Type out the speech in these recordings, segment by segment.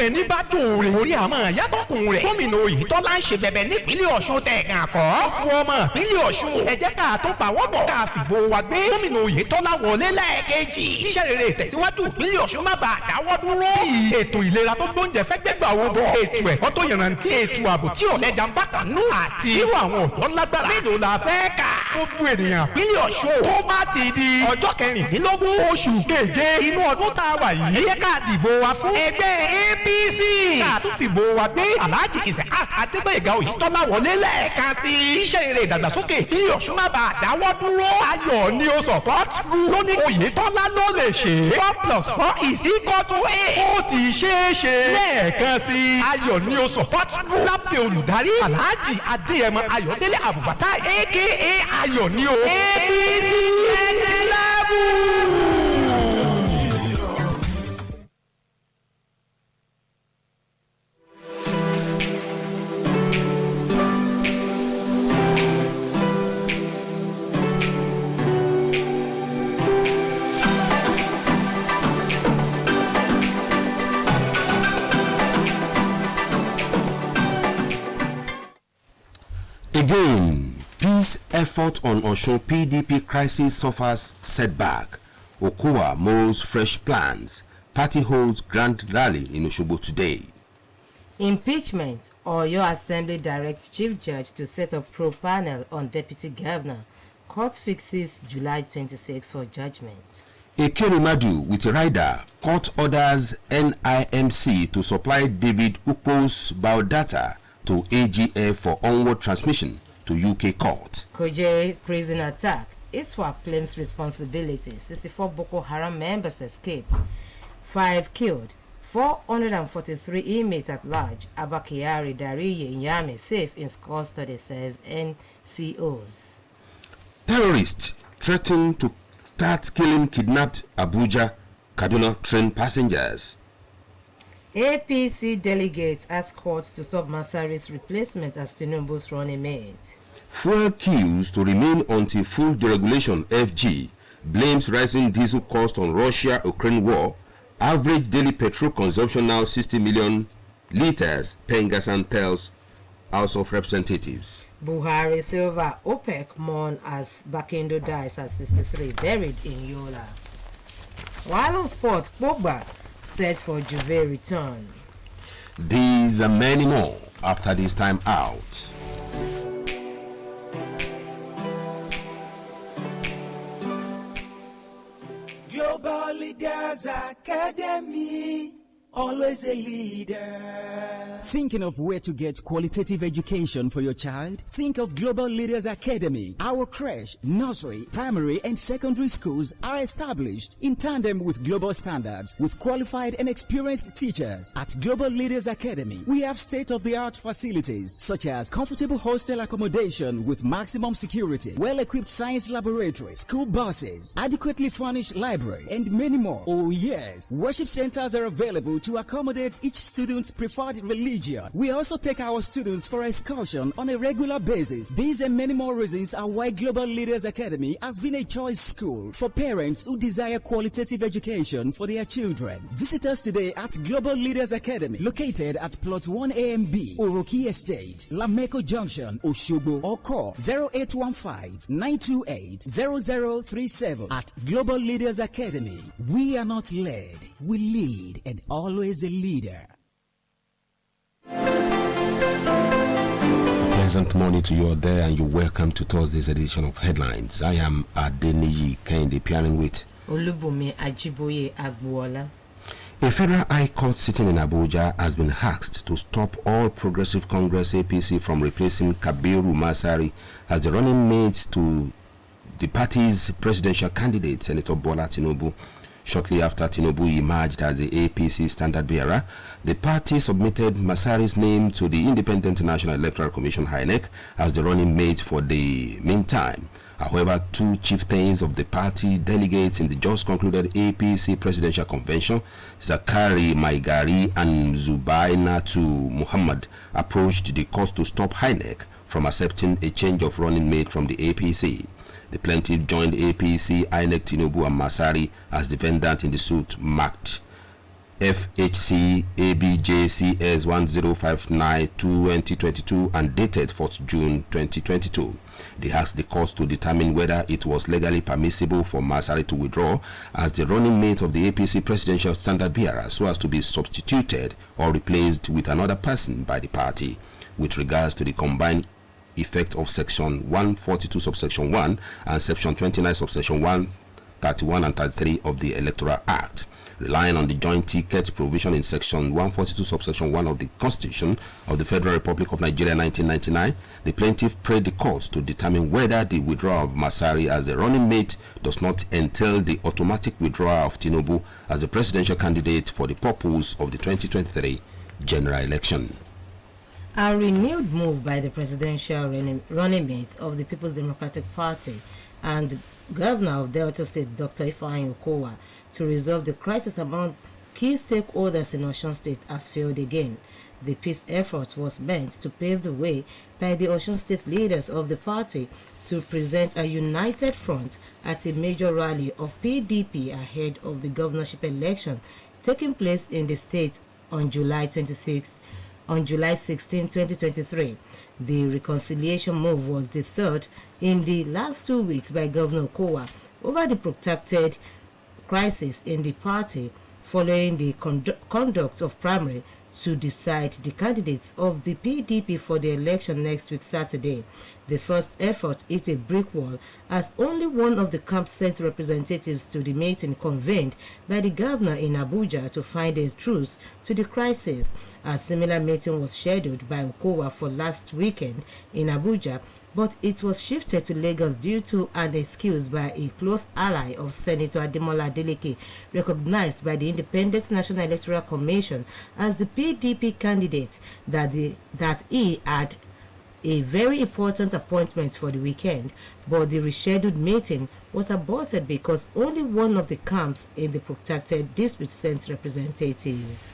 ẹni bá dùn rè orí àmọ́ yàtọ̀kùn rẹ̀. gómìnà Oyètọ́lá ń ṣe bẹ̀bẹ̀ nípínlẹ̀ Ọ̀ṣun tẹ̀gàn àkọ́. wọ́n ọmọ ìpínlẹ̀ Ọ̀ṣun ẹ jẹ́ ká tó pàwọ́pọ̀ ká fìbò wa gbé gómìnà Oyètọ́lá wọlé lẹ́ẹ̀kejì. iṣẹ́ rere ìtẹ̀síwájú ìpínlẹ̀ Ọ̀ṣun má bàa dáwọ́ dúró. ètò ìlera tó gbóúnjẹ fẹ́ gbẹ́gbà wo bọ̀. ètò ẹ̀kọ́ tó yànnàntí ètò ààbò tí ò lẹ́jà ń bá kànú. àti irú àwọn ọ̀dọ́ lágbára. mélòó la fẹ́ kà. gbogbo ènìyàn ìpínlẹ̀ Ọ̀ṣun tó bá ti di ọjọ́ 16 oṣù keje inú ọdún tá a wà yìí. ẹ jẹ́ ká dìbò wa fún ẹgbẹ́ APC. ká tún fìbò wa gbé Alhaji Isaac Adégbóyèga Oyètọ́lá wọlé lẹ́ẹ̀kan sí. iṣẹ́ rere ìdàgbàsókè ìpínlẹ̀ Ọ̀ṣun má bàa dáwọ́ dúró. ayọ̀ ni ó support group lóní Oyètọ́lá ló lè ṣe. 4+4 = 8. ó ti ṣeé ṣe. lẹ́ẹ̀kan sí. ayọ̀ ni ó support group lábẹ́ olùdarí Alhaji Adéyẹmọ Ayọ̀délé Abubakar aka ayọ̀ ni ó. APC next level. Again, peace effort on Osun PDP crisis suffers setback. Okowa molds fresh plans. Party holds grand rally in Osogbo today. Impeachment. Oyo Assembly directs Chief Judge to set up probe panel on Deputy Governor. Court fixes July 26 for judgment. Ekerimadu with a rider. Court orders NIMC to supply David Ukpo's biodata to AGF for onward transmission to UK court. Kuje prison attack. ISWAP claims responsibility. 64 Boko Haram members escape. 5 killed. 443 inmates at large. Abakari Dariye Nyame safe in custody, says NCOs. Terrorists threaten to start killing kidnapped Abuja Kaduna train passengers. APC delegates ask courts to stop Masari's replacement as Tinubu's running mate. Fuel queues to remain until full deregulation. FG blames rising diesel cost on Russia-Ukraine war. Average daily petrol consumption now 60 million liters, Pengasan tells House of Representatives. Buhari Silva OPEC mourn as Bakindo dies at 63, buried in Yola. While on sport, Pogba set for Juve return. These and many more after this time out. Global Leaders Academy, always a leader. Thinking of where to get qualitative education for your child? Think of Global Leaders Academy. Our creche, nursery, primary and secondary schools are established in tandem with global standards with qualified and experienced teachers. At Global Leaders Academy, we have state-of-the-art facilities such as comfortable hostel accommodation with maximum security, well-equipped science laboratory, school buses, adequately furnished library, and many more. Oh yes, worship centers are available to accommodate each student's preferred religion. We also take our students for excursion on a regular basis. These and many more reasons are why Global Leaders Academy has been a choice school for parents who desire qualitative education for their children. Visit us today at Global Leaders Academy, located at Plot 1AMB, Oroki Estate, Lameko Junction, Osogbo, or call 0815-928-0037. At Global Leaders Academy, we are not led, we lead, and always a leader. Pleasant morning to you all there, and you're welcome to Thursday's edition of Headlines. I am Adeniyi Kende, appearing with Olubumi Ajiboye Agbuola. A federal high court sitting in Abuja has been asked to stop All Progressive Congress APC from replacing Kabiru Masari as the running mate to the party's presidential candidate, Senator Bola Tinubu. Shortly after Tinubu emerged as the APC standard bearer, the party submitted Masari's name to the Independent National Electoral Commission (INEC) as the running mate for the meantime. However, two chieftains of the party delegates in the just concluded APC presidential convention, Zakari Maigari and Zubainatu Muhammad, approached the court to stop INEC from accepting a change of running mate from the APC. The plaintiff joined APC, INEC, Tinubu and Masari as defendant in the suit marked FHC ABJCS 1059/2022 and dated 4th June 2022. They asked the court to determine whether it was legally permissible for Masari to withdraw as the running mate of the APC presidential standard bearer so as to be substituted or replaced with another person by the party. With regards to the combined effect of Section 142 subsection 1 and Section 29 subsection 1, 31 and 33 of the Electoral Act, relying on the joint ticket provision in Section 142 subsection 1 of the Constitution of the Federal Republic of Nigeria 1999, the plaintiff prayed the court to determine whether the withdrawal of Masari as the running mate does not entail the automatic withdrawal of Tinubu as the presidential candidate for the purpose of the 2023 general election. A renewed move by the presidential running mate of the People's Democratic Party and Governor of Delta State, Dr. Ifeanyi Okowa, to resolve the crisis among key stakeholders in Osun State has failed again. The peace effort was meant to pave the way by the Osun State leaders of the party to present a united front at a major rally of PDP ahead of the governorship election taking place in the state on July 16, 2023. The reconciliation move was the third in the last 2 weeks by Governor Okowa over the protracted crisis in the party following the conduct of primary to decide the candidates of the PDP for the election next week Saturday. The first effort hit a brick wall as only one of the camp sent representatives to the meeting convened by the governor in Abuja to find a truce to the crisis. A similar meeting was scheduled by Okowa for last weekend in Abuja, but it was shifted to Lagos due to an excuse by a close ally of Senator Ademola Adeleke, recognized by the Independent National Electoral Commission as the PDP candidate, that he had a very important appointment for the weekend, but the rescheduled meeting was aborted because only one of the camps in the protracted dispute sent representatives.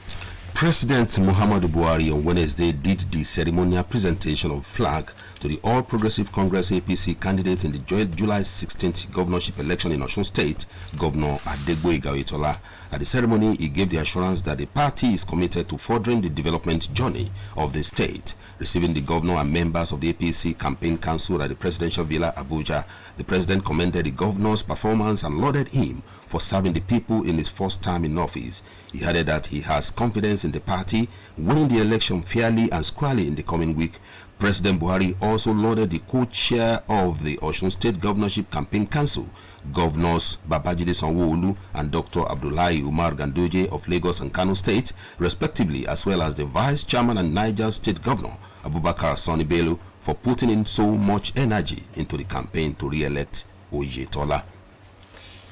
President Muhammadu Buhari on Wednesday did the ceremonial presentation of flag to the All Progressive Congress APC candidate in the July 16th governorship election in Osun State, Governor KAYEGBO Oyetola. At the ceremony, he gave the assurance that the party is committed to furthering the development journey of the state. Receiving the governor and members of the APC campaign council at the presidential villa Abuja, the president commended the governor's performance and lauded him for serving the people in his first time in office. He added that he has confidence in the party winning the election fairly and squarely in the coming week. President Buhari also lauded the co-chair of the Osun State Governorship Campaign Council, Governors Babajide Sanwo-Olu and Dr. Abdullahi Umar Gandoje of Lagos and Kano State, respectively, as well as the Vice Chairman and Niger State Governor, Abubakar Sani Bello, for putting in so much energy into the campaign to re-elect Oyetola.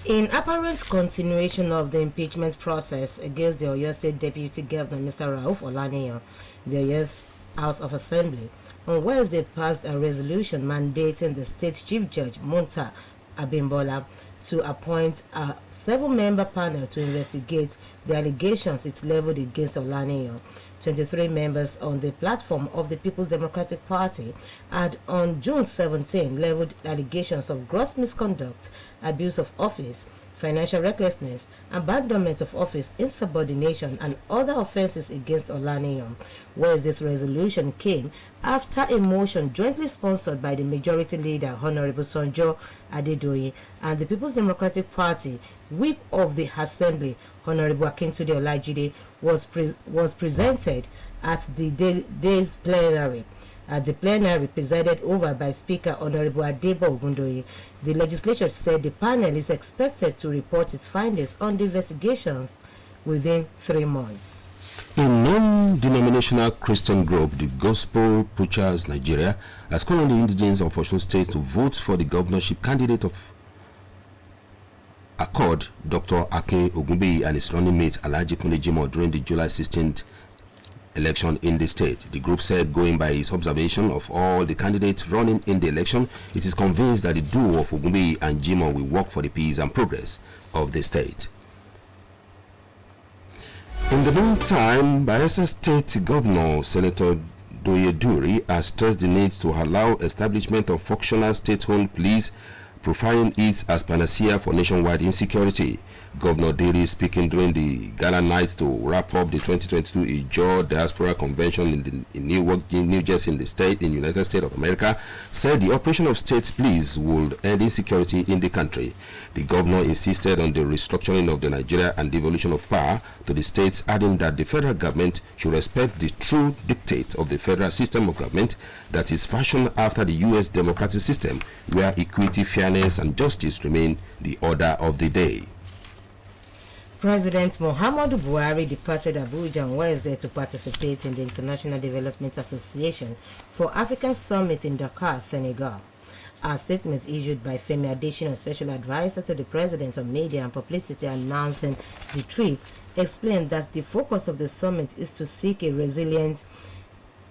In apparent continuation of the impeachment process against the Oyo State Deputy Governor, Mr. Rauf Olaniyan, the Oyo House of Assembly on Wednesday passed a resolution mandating the State Chief Judge, Monta Abimbola, to appoint a 7-member panel to investigate the allegations it leveled against Olaniyan. 23 members on the platform of the People's Democratic Party had on June 17 leveled allegations of gross misconduct, abuse of office, financial recklessness, abandonment of office, insubordination, and other offenses against Olaniyan. Whereas this resolution came after a motion jointly sponsored by the Majority Leader, Honorable Sonjo Adedoyin, and the People's Democratic Party Whip of the Assembly, Honorable Akintunde Olajide, was presented at the day's plenary. At the plenary presided over by Speaker Honorable Adebo Ogundoye, the legislature said the panel is expected to report its findings on the investigations within 3 months. A non-denominational Christian group, the Gospel Preachers Nigeria, has called on the indigents of Osun State to vote for the governorship candidate of Accord, Dr. Ake Ogunbiyi, and his running mate Alhaji Kunle Jimoh during the July 16th election in the state. The group said, going by its observation of all the candidates running in the election, it is convinced that the duo of Ogunbiyi and Jimoh will work for the peace and progress of the state. In the meantime, Bayelsa State Governor Senator Doye Duri has stressed the need to allow establishment of functional state-owned police profiling it as panacea for nationwide insecurity. Governor Diri, speaking during the gala night to wrap up the 2022 Ijaw Diaspora Convention in Newark, New Jersey, in the United States of America, said the operation of state police would end insecurity in the country. The governor insisted on the restructuring of the Nigeria and devolution of power to the states, adding that the federal government should respect the true dictate of the federal system of government that is fashioned after the U.S. democratic system, where equity, fairness, and justice remain the order of the day. President Muhammadu Buhari departed Abuja on Wednesday to participate in the International Development Association for African Summit in Dakar, Senegal. A statement issued by Femi Adesina, Special Advisor to the President on Media and Publicity, announcing the trip, explained that the focus of the summit is to seek a resilient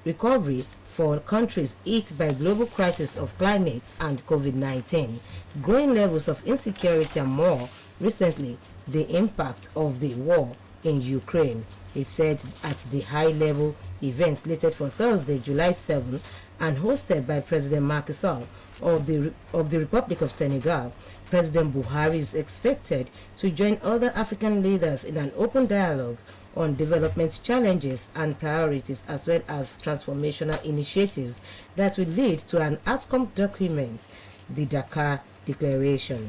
recovery for countries hit by global crisis of climate and COVID-19, growing levels of insecurity, and more recently, the impact of the war in Ukraine. He said at the high-level event slated for Thursday, July 7, and hosted by President Macky Sall of the Republic of Senegal, President Buhari is expected to join other African leaders in an open dialogue on development challenges and priorities, as well as transformational initiatives that will lead to an outcome document, the Dakar Declaration.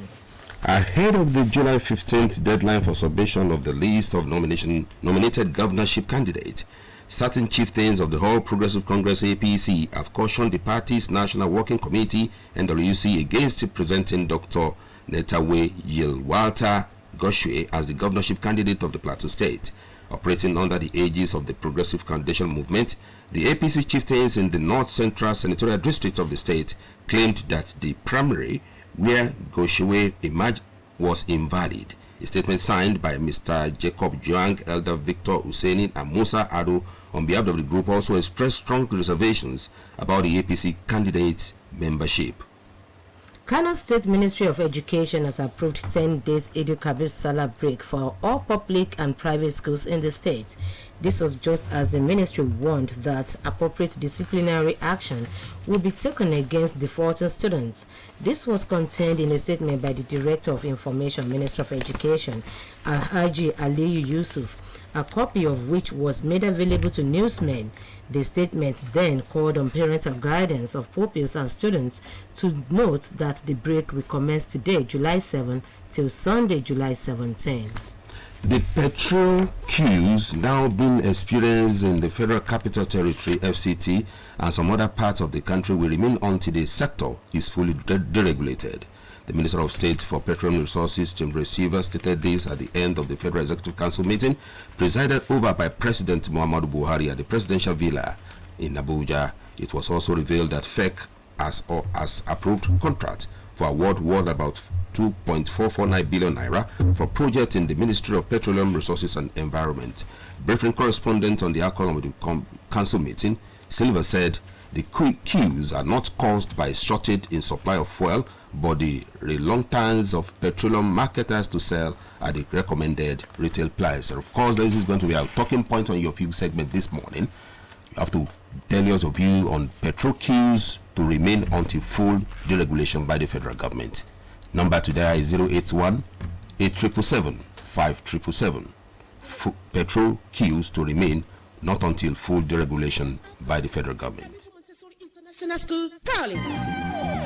Ahead of the July 15th deadline for submission of the list of nominated governorship candidates, certain chieftains of the All Progressive Congress APC have cautioned the party's National Working Committee NWC against presenting Dr. Netawe Yilwalta Goshwe as the governorship candidate of the Plateau State. Operating under the aegis of the Progressive Foundation Movement, the APC chieftains in the North Central Senatorial District of the state claimed that the primary where Goshwe emerged was invalid. A statement signed by Mr. Jacob Juang, Elder Victor Husseini, and Musa Ado on behalf of the group also expressed strong reservations about the APC candidates' membership. Kano State Ministry of Education has approved 10 days Eid Kabir Salah break for all public and private schools in the state. This was just as the ministry warned that appropriate disciplinary action will be taken against defaulting students. This was contained in a statement by the Director of Information, Minister of Education, Alhaji Aliyu Yusuf, a copy of which was made available to newsmen. The statement then called on parental guidance of pupils and students to note that the break will commence today, July 7, till Sunday, July 17. The petrol queues now being experienced in the Federal Capital Territory, FCT, and some other parts of the country will remain until the sector is fully deregulated. The Minister of State for Petroleum Resources, Tim Receiver, stated this at the end of the Federal Executive Council meeting, presided over by President Muhammadu Buhari at the Presidential Villa in Abuja. It was also revealed that FEC has approved contract for award worth about 2.449 billion naira for projects in the Ministry of Petroleum Resources and Environment. Briefing correspondent on the outcome of the council meeting, Silva said the queues are not caused by shortage in supply of fuel, but the reluctance of petroleum marketers to sell at the recommended retail price. And of course, this is going to be our talking point on your fuel segment this morning. You have to tell us your view on petrol queues to remain until full deregulation by the federal government. Number today is 081 8777 5777. Petrol queues to remain not until full deregulation by the federal government. International School calling.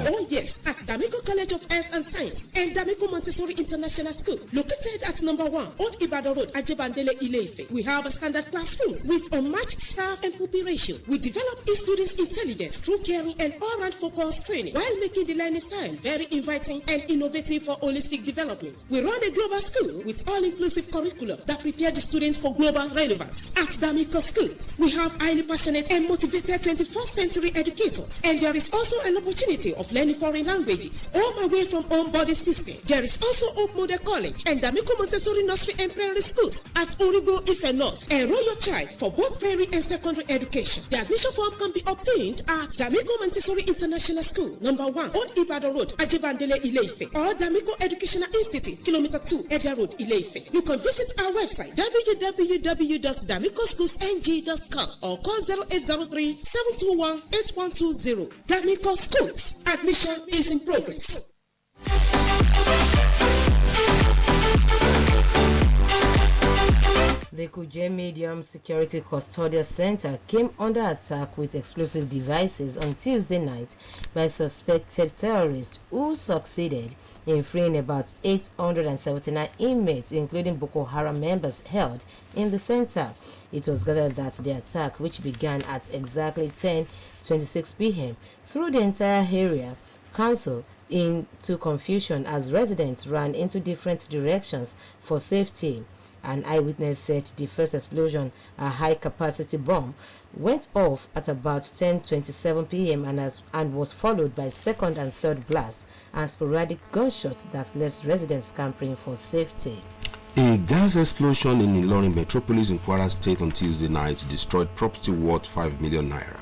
Oh yes, at D'Amico College of Health and Science and D'Amico Montessori International School, located at number 1 Old Ibadan Road, Ajebandele, Ile-Ife. We have a standard classrooms with unmatched staff and pupil ratio. We develop each student's intelligence through caring and all-round focused training, while making the learning style very inviting and innovative for holistic development. We run a global school with all-inclusive curriculum that prepare the students for global relevance. At D'Amico Schools, we have highly passionate and motivated 21st century educators, and there is also an opportunity of learning foreign languages, home away from home boarding system. There is also Hope Model College and D'Amico Montessori Nursery and Primary Schools at Origo, Ife North. Enroll your child for both primary and secondary education. The admission form can be obtained at D'Amico Montessori International School, number 1 Old Ibadan Road, Ajebandele, Ile-Ife, or D'Amico Educational Institute, Kilometer 2, Edda Road, Ile-Ife. You can visit our website www.damicoschoolsng.com or call 0803 721 8120. D'Amico Schools. Admission is in progress. The Kuje Medium Security Custodial Center came under attack with explosive devices on Tuesday night by suspected terrorists who succeeded in freeing about 879 inmates, including Boko Haram members held in the center. It was gathered that the attack, which began at exactly 10:26 p.m., threw the entire area council into confusion as residents ran into different directions for safety. An eyewitness said the first explosion, a high-capacity bomb, went off at about 10:27 p.m. and was followed by second and third blasts and sporadic gunshots that left residents scampering for safety. A gas explosion in Ilorin metropolis in Kwara State on Tuesday night destroyed property worth 5 million naira.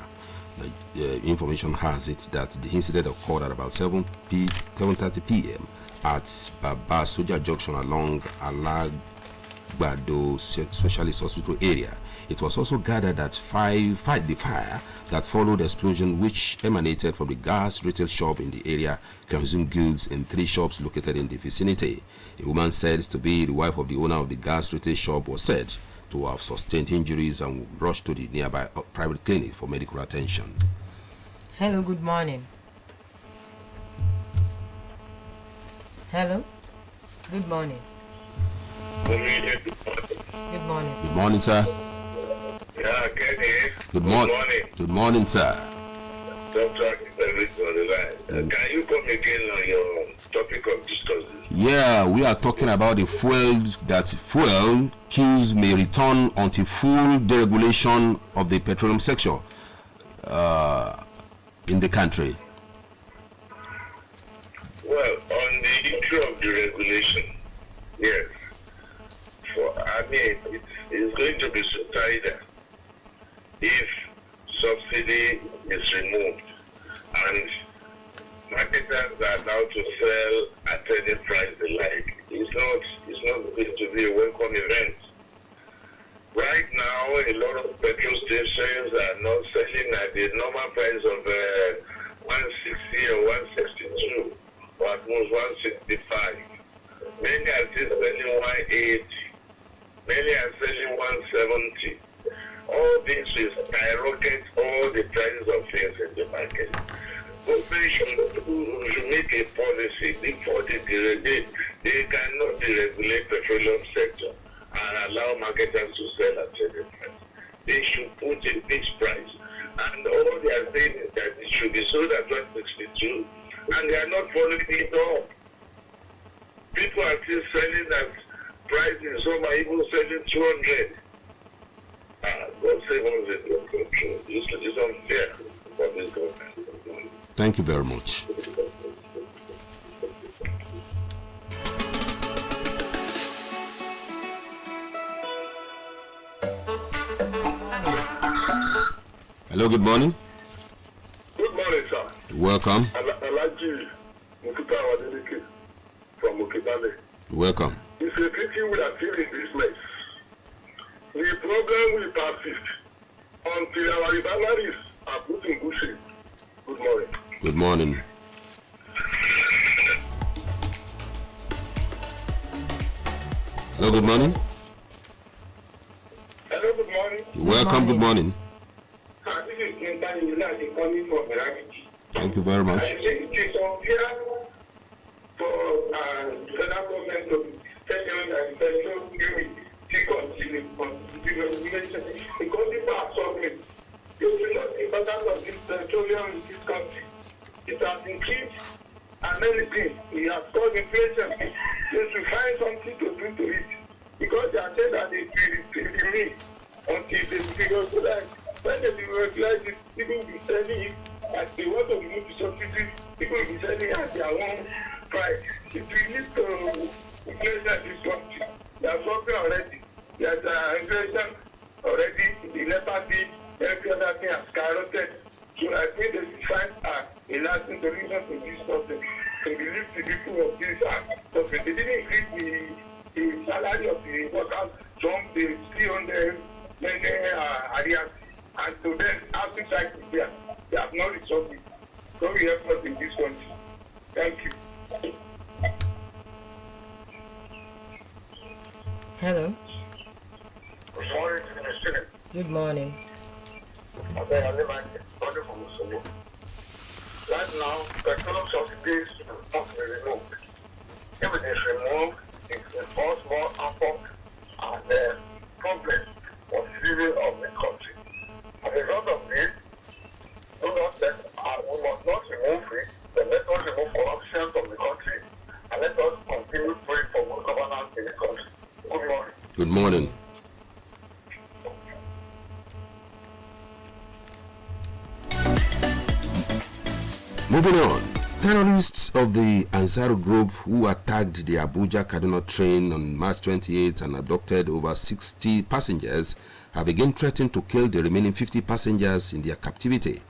The information has it that the incident occurred at about 7:30 p.m. at Baba Soja Junction along Alagbado Specialist Hospital area. It was also gathered that the fire that followed the explosion, which emanated from the gas retail shop in the area, consumed goods in 3 shops located in the vicinity. A woman said to be the wife of the owner of the gas retail shop was said to have sustained injuries and rushed to the nearby private clinic for medical attention. Hello, good morning. Hello, good morning. Good morning, sir. Good morning, sir. Yeah, Kenny. Good morning. Good morning, sir. Dr. on the line. Can you come again on your topic of discussion? Yeah, we are talking about the fuel queues may return until full deregulation of the petroleum sector in the country. Well, on the issue of the regulation, yes. It's going to be subsided if subsidy is removed and marketers are allowed to sell at any price they like. It's not going to be a welcome event. Right now, a lot of petrol stations are not selling at the normal price of 160 or 162, or at most 165. Many are still selling 180. Many are selling 170. All this will skyrocket all the prices of things in the market. Government should make a policy before they cannot deregulate petroleum sector and allow marketers to sell at any price. They should put a fixed price. And all they are saying is that it should be sold at 162, and they are not following it up. People are still selling at prices, some are even selling 200. God save us in your control. It's unfair for this government. Thank you very much. Hello, good morning. Good morning, sir. Welcome. Alaji Mukuta Wadeleke from Mukitale. Welcome. It's a pity we are still in this mess. The problem will persist until our refineries are put in good shape. Good morning. Good morning. Hello, good morning. Hello, good morning. Welcome, good morning. This is Clinton United coming from Meraki. Thank you very much. I think it is unfair for federal government to tell them that petrol continue because people are suffering. You do not the importance of this petroleum in this country. It has increased and many things. We have caused inflation. They should find something to do to it. Because they are saying that it will remain until they figure so that when they regularize it, people will be selling it as they want to remove the subsidy, people will be selling it at their own price. It will lead to inflation in this country. They are suffering already. There's inflation already. The leper bill, every other thing has skyrocketed. So I think they should find a lasting solution to this problem to relieve the people of this suffering. They didn't increase the salary of the workers from the 300 many areas, and to them, after that, they have not resolved it. So we have us in this country. Thank you. Hello. Good morning. Right now, petrol subsidies must be removed. If it is removed, it will cause more effort and problems for the citizens of the country. As a result of this, we must not remove it, but let us remove corruption from the country and let us continue praying for good governance in the country. Good morning. Good morning. Moving on, terrorists of the Ansar group who attacked the Abuja-Kaduna train on March 28 and abducted over 60 passengers have again threatened to kill the remaining 50 passengers in their captivity.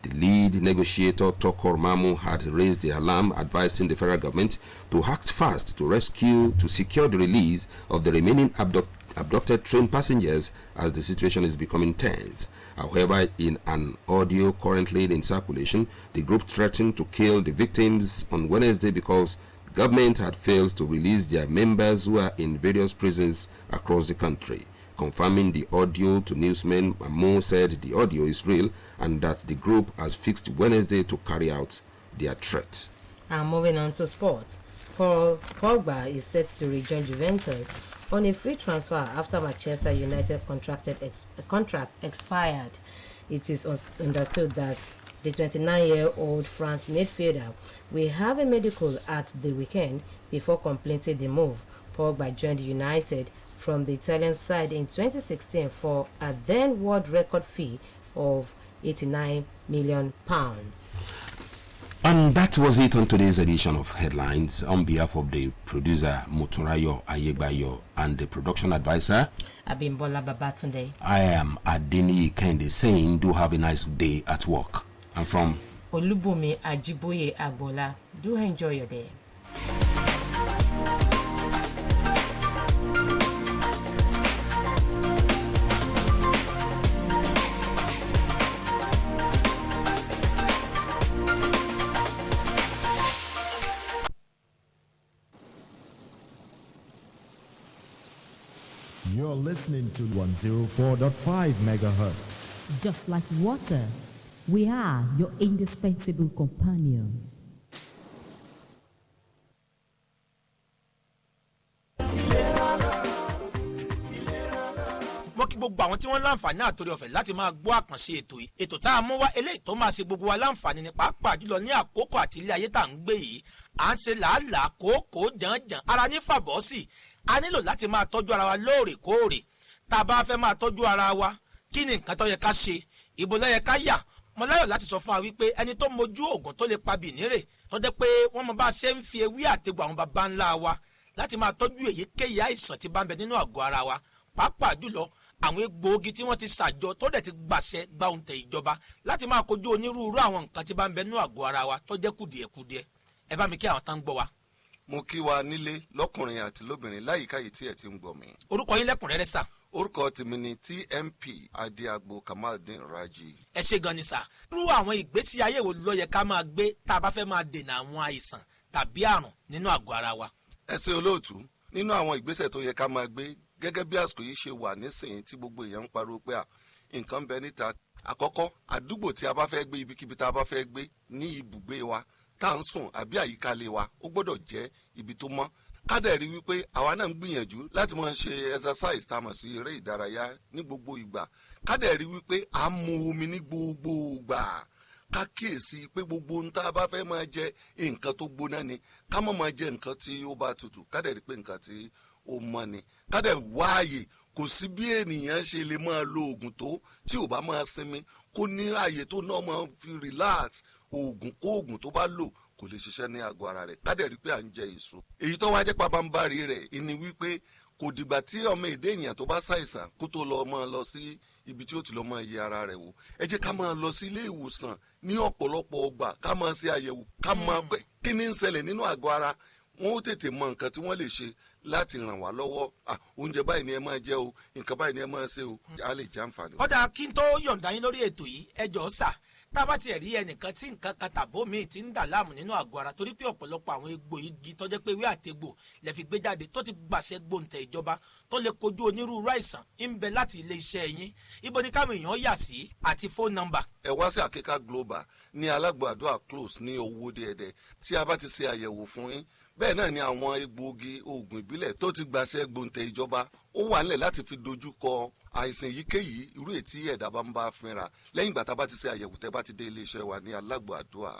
The lead negotiator, Tokor Mamu, had raised the alarm, advising the federal government to act fast to secure the release of the remaining abducted train passengers as the situation is becoming tense. However, in an audio currently in circulation, the group threatened to kill the victims on Wednesday because the government had failed to release their members who are in various prisons across the country. Confirming the audio to newsmen, Mamu said the audio is real and that the group has fixed Wednesday to carry out their threat. And moving on to sports, Paul Pogba is set to rejoin Juventus on a free transfer after Manchester United contract expired. It is understood that the 29-year-old France midfielder will have a medical at the weekend before completing the move. Pogba joined United from the Italian side in 2016 for a then world record fee of £89 million. And that was it on today's edition of Headlines. On behalf of the producer Moturayo Ayegbayo and the production advisor Abimbola Babatunde, I am Adeni Kende saying do have a nice day at work. And from Olubumi Ajiboye Agbola, do enjoy your day. You're listening to 104.5 megahertz. Just like water, we are your indispensable companion. Mo kí gbogbo àwọn tí wọ́n láǹfààní àtòrí ọ̀fẹ́ láti máa gbọ́ àkànṣe ètò yìí. Ètò tá a mú wá eléyìí tó máa ṣe gbogbo wa láǹfààní ní pàápàá jùlọ ní àkókò àti ilé ayé tá à ń gbé yìí. À ń ṣe làálàá kòókòó jàǹjàǹ ara ní fàbọ́sì. A nílò láti máa tọ́jú ara wa lóòrèkóòrè. Tá a bá fẹ́ máa tọ́jú ara wa, kí ni nǹkan tó yẹ ká ṣe? Ibo ló yẹ ká yà? Mo láyọ̀ láti sọ fún wa wípé ẹni tó mojú oògùn tó lè pa bìnírè tó jẹ́ pé wọ́n mọ bá ṣe ń fi ewé àtegbò àwọn baba ńlá wa láti máa tọ́jú èyíkéyìí àìsàn tí bá ń bẹ nínú àgọ́ ara wa. Pàápàá jùlọ àwọn egbòogi tí wọ́n ti ṣàjọ tó dẹ̀ ti gbàṣẹ gba òǹtẹ̀ ìjọba láti máa kojú onírúurú àwọn nǹkan tí bá ń bẹ nínú àgọ́ ara wa tó jẹ́ kùdìẹ̀kudiẹ. Ẹ bá mi kí àwọn tán ń gbọ́ wa. Mo kí wa nílé lọ́kùnrin àti lóbìnrin láyìíká yìí tí ẹ ti ń gbọ́ mi. Orúkọ yín lẹ́kùnrẹ́rẹ́ sà. Orúkọ tèmi ni TMP Adéagbo Kamaldeen Raji. Ẹ ṣé gan ni sà. Irú àwọn ìgbésí ayé wo ló yẹ ká máa gbé tá a bá fẹ́ máa dènà àwọn àìsàn tàbí àrùn nínú àgọ́ ara wa? Ẹ ṣé olóòtú, nínú àwọn ìgbésẹ̀ tó yẹ ká máa gbé gẹ́gẹ́ bí àsìkò yìí ṣe wà nísìnyí tí gbogbo èèyàn ń pariwo pé nǹkan ń bẹ níta. Àkọ́kọ́, àdúgbò tí a bá fẹ́ gbé, ibikíbi tá a bá fẹ́ gbé ní ibùgbé wa tá à ń sùn àbí àyíká ilé wa ó gbọ́dọ̀ jẹ́ ibi tó mọ́. Ká dẹ̀ rí wípé àwa náà ń gbìyànjú láti máa ṣe exercise tá a mọ̀ sí eré ìdárayá ní gbogbo ìgbà. Ká dẹ̀ rí wípé à ń mu omi ní gbogbo ìgbà. Ká kíyèsí pé gbogbo ohun tá a bá fẹ́ máa jẹ nǹkan tó gbóná ni. Ká má máa jẹ nǹkan tí ó bá tutù. Ká dẹ̀ rí pé nǹkan tí ó mọ́ ni. Ká dẹ̀ wáàyè. Kò sí bí ènìyàn ṣe lè máa lo oògùn tó tí ò bá máa sinmi kó ní ààyè tó náà máa fi relax oògùn tó bá lò kò lè ṣiṣẹ́ ní àgọ́ ara rẹ̀. Ká dẹ̀ rí pé à ń jẹ èso. Èyí tó wá jẹ́ pabambarì rẹ̀ ni wípé kò dìgbà tí ọmọ èdè ènìyàn tó bá ṣàìsàn kó tó máa lọ sí ibi tí ó ti lọ máa yẹ ara rẹ̀ wò. Ẹ jẹ́ ká máa lọ sí ilé ìwòsàn ní ọ̀pọ̀lọpọ̀ ọgbà ká máa ṣe àyẹ̀wò ká máa pé kí ni ń ṣẹlẹ̀ nínú àgọ́ ara. Wọ́n ó tètè mọ nǹkan tí wọ́n lè ṣe láti ràn wá lọ́wọ́. Oúnjẹ báyìí ni ẹ máa jẹ o, nǹkan báyìí ni ẹ máa ṣe o, a lè jẹ àǹfààní. Ọ̀dà kí n tó yọ̀ǹda yín lórí ètò yìí ẹ jọ̀ọ́ sà, tá a bá tiẹ̀ rí ẹnìkan tí nǹkan kan tàbó míì ti ń dà láàmú nínú àgọ́ ara torí pé ọ̀pọ̀lọpọ̀ àwọn egbò igi tó jẹ́ pé ewé àtegbò lè fi gbé jáde tó ti gbàṣẹ gbòǹtẹ̀ ìjọba tó lè kojú onírúurú àìsàn ń bẹ láti ilé iṣẹ́ yín. Ibo ni káwọn èèyàn yà sí àti phone number. ẹ wá sí Àkíká Global ní Alágbàdúrà close ní Owódé Ẹdẹ tí a bá ti ṣe àyẹ̀wò fún yín. Bẹ́ẹ̀ náà ni àwọn egbòogi oògùn ìbílẹ̀ tó ti gbàṣẹ gbòǹtẹ̀ ìjọba ó wà nílẹ̀ láti fi dojú kọ àìsàn yíkéyìí irú ètí ẹ̀dá bá ń bá fínra lẹ́yìn ìgbà tá a bá ti ṣe àyẹ̀wò tẹ́ bá ti dé iléeṣẹ́ wa ní Alágbàdúrà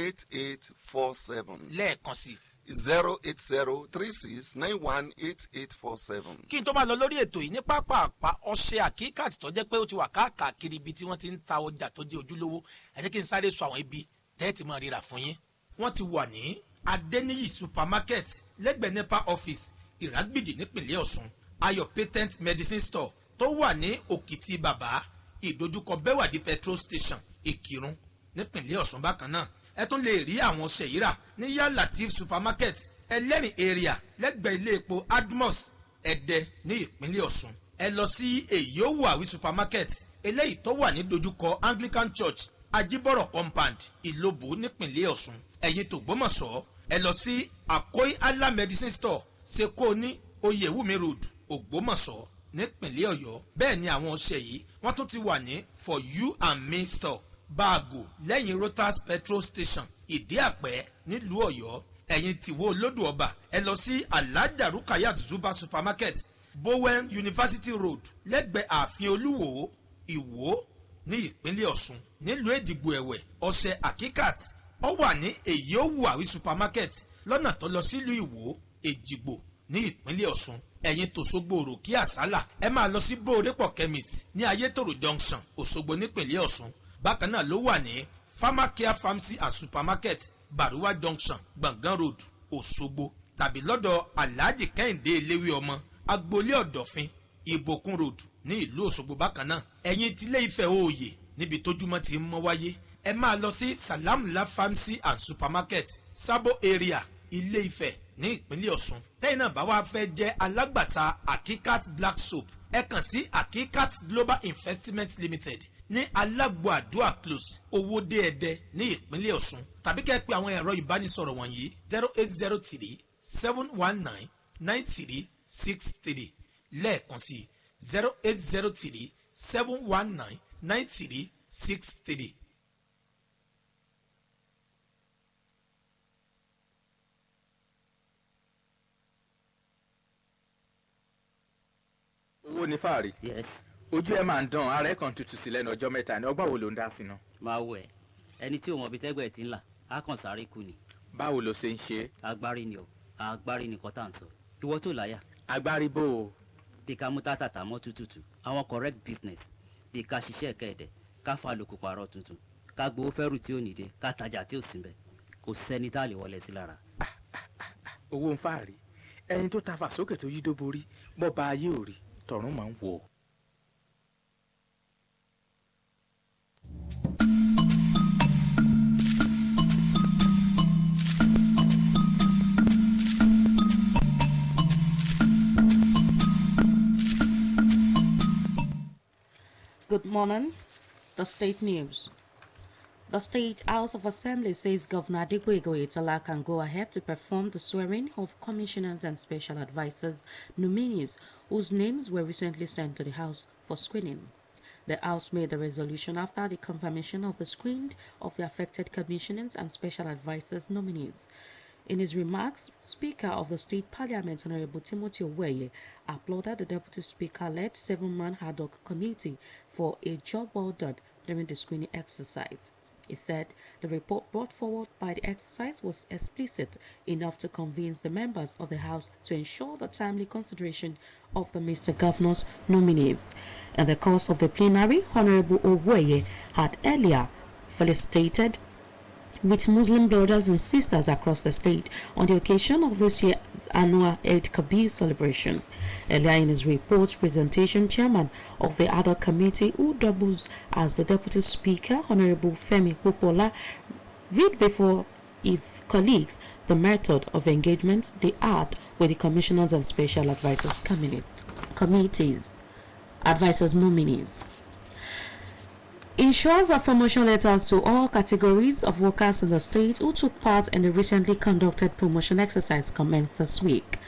08036918847. lẹ́ẹ̀kan sí 08036918847. kí n tó máa lọ lórí ètò yìí ní pápá ọṣẹ Àkíkàt tó jẹ́ pé ó ti wà káàkiri ibi tí wọ́n ti ń ta ọjà tó jẹ́ ojúlówó ẹ jẹ́ kí n sáré sọ àwọn ibi tẹ́ẹ̀tì máa ríra fún yín. wọ́n ti wà ní Adeniyi supermarket lẹ́gbẹ̀ẹ́ NEPA office Ìrágbìdì nípìnlẹ̀ Ọ̀ṣun, Ayọ̀ patent medicine store tó wà ní Òkìtì Bàbá ìdojúkọ Bẹ́wàdí petrol station Ìkìrun nípìnlẹ̀ Ọ̀ṣun. bákan náà ẹ tún lè rí àwọn ọṣẹ yìí rà ní Yalatif supermarket Ẹlẹ́rìn area lẹ́gbẹ̀ẹ́ ilé epo Admos Ẹdẹ ní ìpínlẹ̀ Ọ̀ṣun. ẹ lọ sí Èyíòwàwí supermarket eléyìí tó wà ní dojúkọ Anglican Church Ajibọ̀rọ̀ compound Ìlobò nípìnlẹ̀ Ọ̀ṣun. ẹ̀yin t'Ògbómọ̀ṣọ́ ẹ lọ sí Akoi Allah medicine store Seko ní Oyèwùmí road Ògbómọ̀ṣọ́ nípìnlẹ̀ Ọ̀yọ́. bẹ́ẹ̀ ni àwọn ọṣẹ yìí wọ́n tún ti wà ní For You and Me store Báàgò lẹ́yìn Rotas petrol station Ìdí Àpẹ́ nílùú Ọ̀yọ́. ẹ̀yin tìwó Olódù Ọba ẹ lọ sí Alhaja Rukayat Zuba supermarket Bowen University road lẹ́gbẹ̀ẹ́ ààfin Olúwo Ìwó ní ìpínlẹ̀ Ọ̀ṣun. nílùú Èdìgbò ẹ̀wẹ̀ ọṣẹ Àkíkàt ó wà ní Èyíòwàwí supermarket lọ́nà tó lọ sílùú Ìwó Èjìgbò ní ìpínlẹ̀ Ọ̀ṣun. ẹ̀yin t'Òṣogbo Òròkí Àsálà ẹ máa lọ sí Bóòrépọ̀ chemist ní Ayétòrò junction Òṣogbo nípìnlẹ̀ Ọ̀ṣun. bákan náà ló wà ní Pharmacare pharmacy and supermarket Baruwa junction Gbọ̀ngàn road Òṣogbo tàbí lọ́dọ̀ Alhaji Kẹ́hìndé Eléwé ọmọ Agboolé Ọ̀dọ̀fin Ìbòkun road ní ìlú Òṣogbo. bákan náà ẹ̀yin t'Ilé Ifẹ̀ Òòyè níbi tójúmọ́ ti ń mọ́ wáyé ẹ máa lọ sí Salamla pharmacy and supermarket Sabo area Ilé Ifẹ̀ ní ìpínlẹ̀ Ọ̀ṣun. tẹ́yìn náà bá wá fẹ́ jẹ́ alágbàtà Àkíkàt black soap ẹ kàn sí Àkíkàt global investment limited ní Alágbàdúà close Owódé Ẹdẹ ní ìpínlẹ̀ Ọ̀ṣun tàbí kẹ́ ẹ pè àwọn ẹ̀rọ ìbánisọ̀rọ̀ wọ̀nyí 0803-719-9363 lẹ́ẹ̀kan sí 0803-719-9363. owó ní fàárì. yes. ojú ẹ máa ń dán ara ẹ kan tutù sí lẹ́nu ọjọ́ mẹ́ta ni ọgbà wo ló ń dá sí náà. máa wọ ẹ ẹni tí ò mọ ibi tẹ́gbẹ̀ẹ́ ti ń là á kàn sáré kú ni. báwo ló ṣe ń ṣe. agbárí ni o agbárí ni kọ́tà ń sọ ìwọ tó láyà. agbárí bò ó. bí ká mú tátàtà mọ́ tútùtù àwọn correct business bí ká ṣiṣẹ́ kẹ̀dẹ̀ ká fa lóko pààrọ̀ tuntun ká gbowó fẹ́rù tí ò nìde ká tajà tí ò sí bẹ́ẹ̀ kò sẹ́ni tá a lè wọlé sí lára. owó ń fàárì ẹni tó ta fà sókè tó yí dó borí bọ́ ba ayé ò rí tọ̀run máa ń wò ó. Good morning. The state news. The State House of Assembly says Governor Adegbego Oyetola can go ahead to perform the swearing of commissioners and special advisors nominees whose names were recently sent to the House for screening. The House made the resolution after the confirmation of the screening of the affected commissioners and special advisors nominees. In his remarks, Speaker of the State Parliament, Honorable Timothy Oweye, applauded the Deputy Speaker-led 7-man ad hoc committee for a job well done during the screening exercise. He said the report brought forward by the exercise was explicit enough to convince the members of the House to ensure the timely consideration of the Mr. Governor's nominees. In the course of the plenary, Honorable Oweye had earlier felicitated with Muslim brothers and sisters across the state on the occasion of this year's annual Eid Kabir celebration. Earlier in his report presentation, Chairman of the ad hoc committee, who doubles as the Deputy Speaker, Honorable Femi Popola, read before his colleagues the method of engagement they had with the commissioners and special advisors committees. advisors nominees. Issuers of promotion letters to all categories of workers in the state who took part in the recently conducted promotion exercise commenced this week.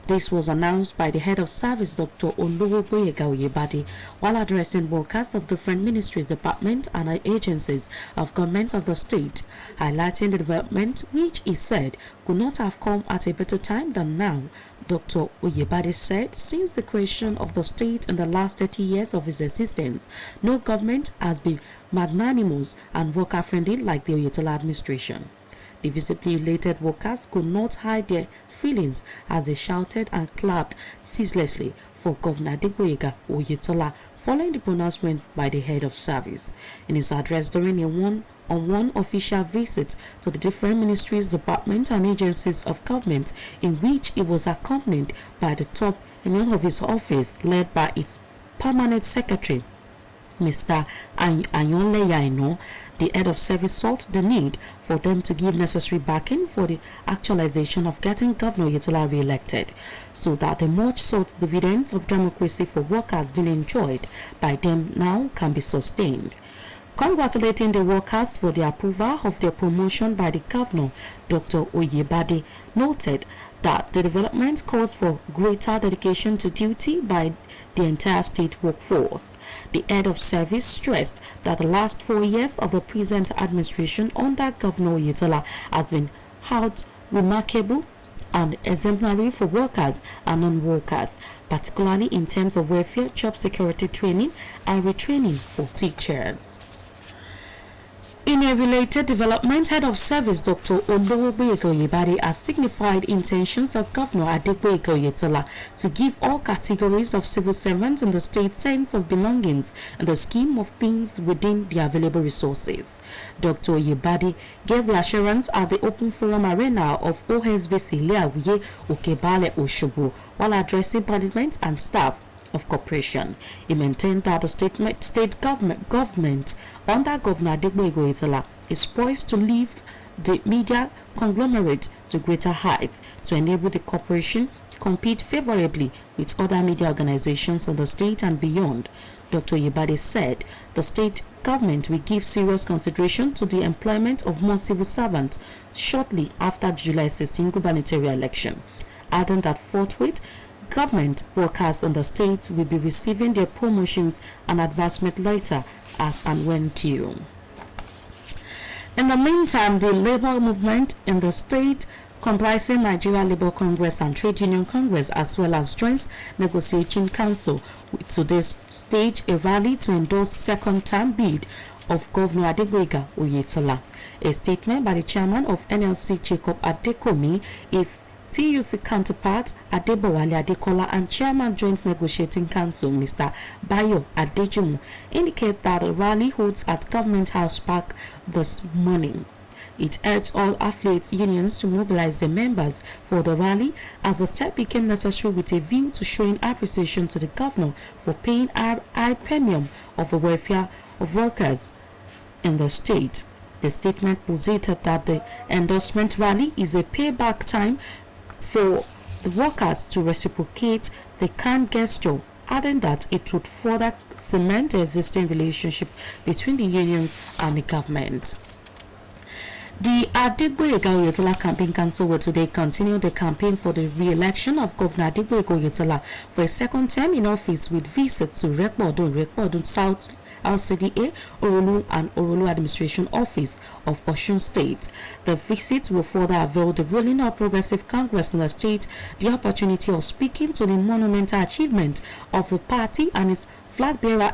This was announced by the head of service, Dr. Olowoboyega Oyebade, while addressing workers of different ministries, departments, and agencies of government of the state, highlighting the development which he said could not have come at a better time than now. Dr. Oyebade said, since the creation of the state in the last 30 years of its existence, no government has been magnanimous and worker-friendly like the Oyetola administration. The visibly elated workers could not hide their feelings as they shouted and clapped ceaselessly for Governor Adegboyega Oyetola following the pronouncement by the head of service. In his address during a one-on-one official visit to the different ministries, departments, and agencies of government, in which he was accompanied by the top echelon of his office, led by its permanent secretary, Mr. Anyonle Yaino, the head of service sought the need for them to give necessary backing for the actualization of getting Governor Oyetola re-elected, so that the much sought dividends of democracy for workers being enjoyed by them now can be sustained. Congratulating the workers for the approval of their promotion by the governor, Dr. Oyebade noted that the development calls for greater dedication to duty by the entire state workforce. The head of service stressed that the last 4 years of the present administration under Governor Oyetola has been held remarkable and exemplary for workers and non-workers, particularly in terms of welfare, job security training, and retraining for teachers. In a related development, head of service Dr. Olowoboyega Oyebade has signified intentions of Governor Adegboyega Oyetola to give all categories of civil servants in the state sense of belongings in the scheme of things within the available resources. Dr. Oyebade gave the assurance at the Open Forum Arena of OSBC Leawiye Okebale Oshobo while addressing management and staff of corporation. He maintained that the state government under Governor Adegboyega Oyetola is poised to lift the media conglomerate to greater heights to enable the corporation compete favorably with other media organizations in the state and beyond. Dr. Oyebade said the state government will give serious consideration to the employment of more civil servants shortly after the July 16 gubernatorial election, adding that forthwith government workers in the state will be receiving their promotions and advancement later as and when due. In the meantime, the labor movement in the state, comprising Nigeria Labour Congress and Trade Union Congress, as well as Joint Negotiating Council, to this stage a rally to endorse second-term bid of Governor Adegboyega Oyetola. A statement by the chairman of NLC, Jacob Adekomi, is TUC counterpart Adebowale Adekola and Chairman Joint Negotiating Council Mr. Bayo Adejumo indicate that the rally holds at Government House Park this morning. It urged all affiliate unions to mobilize their members for the rally as the step became necessary with a view to showing appreciation to the governor for paying a high premium of the welfare of workers in the state. The statement posited that the endorsement rally is a payback time for the workers to reciprocate the kind gesture, adding that it would further cement the existing relationship between the unions and the government. The Adegboyega Oyetola Campaign Council will today continue the campaign for the re-election of Governor Adegboyega Oyetola for a second term in office with visits to Rekpodun South LCDA, Orolu and Orolu Administration Office of Osun State. The visit will further avail the ruling All Progressive Congress in the state the opportunity of speaking to the monumental achievement of the party and its flag bearer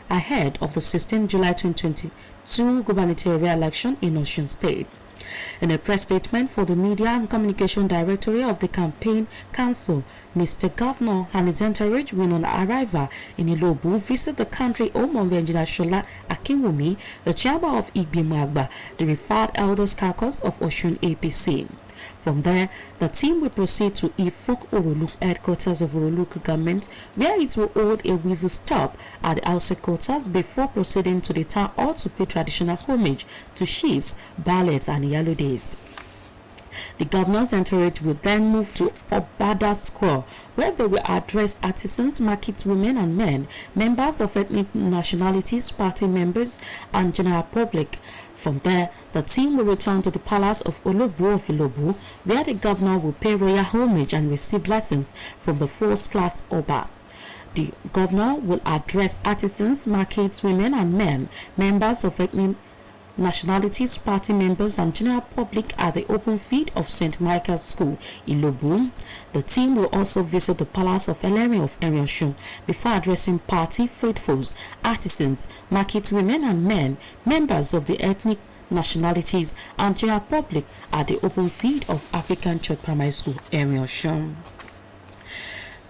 ahead of the 16 July 2022 gubernatorial election in Osun State. In a press statement for the Media and Communication Directorate of the Campaign Council, Mr. Governor and his entourage will on arrival in Ilobu visit the country home of Engineer Shola Akinwumi, the chairman of Igbimo Agba, the referred elders caucus of Osun APC. From there, the team will proceed to Ifuk Orolu, headquarters of Orolu government, where it will hold a whistle stop at the house quarters before proceeding to the town hall to pay traditional homage to chiefs, ballets, and Yalodes. The governor's entourage will then move to Obada Square, where they will address artisans, market women and men, members of ethnic nationalities, party members, and general public. From there, the team will return to the palace of Olobu of Ilobu, where the governor will pay royal homage and receive blessings from the first-class Oba. The governor will address artisans, markets, women and men, members of ethnic nationalities, party members and general public at the open field of St. Michael's School, Ilobu. The team will also visit the palace of Eleni of Erionshun before addressing party faithfuls, artisans, market women and men, members of the ethnic nationalities and general public at the open field of African Church Primary School, Erionshun.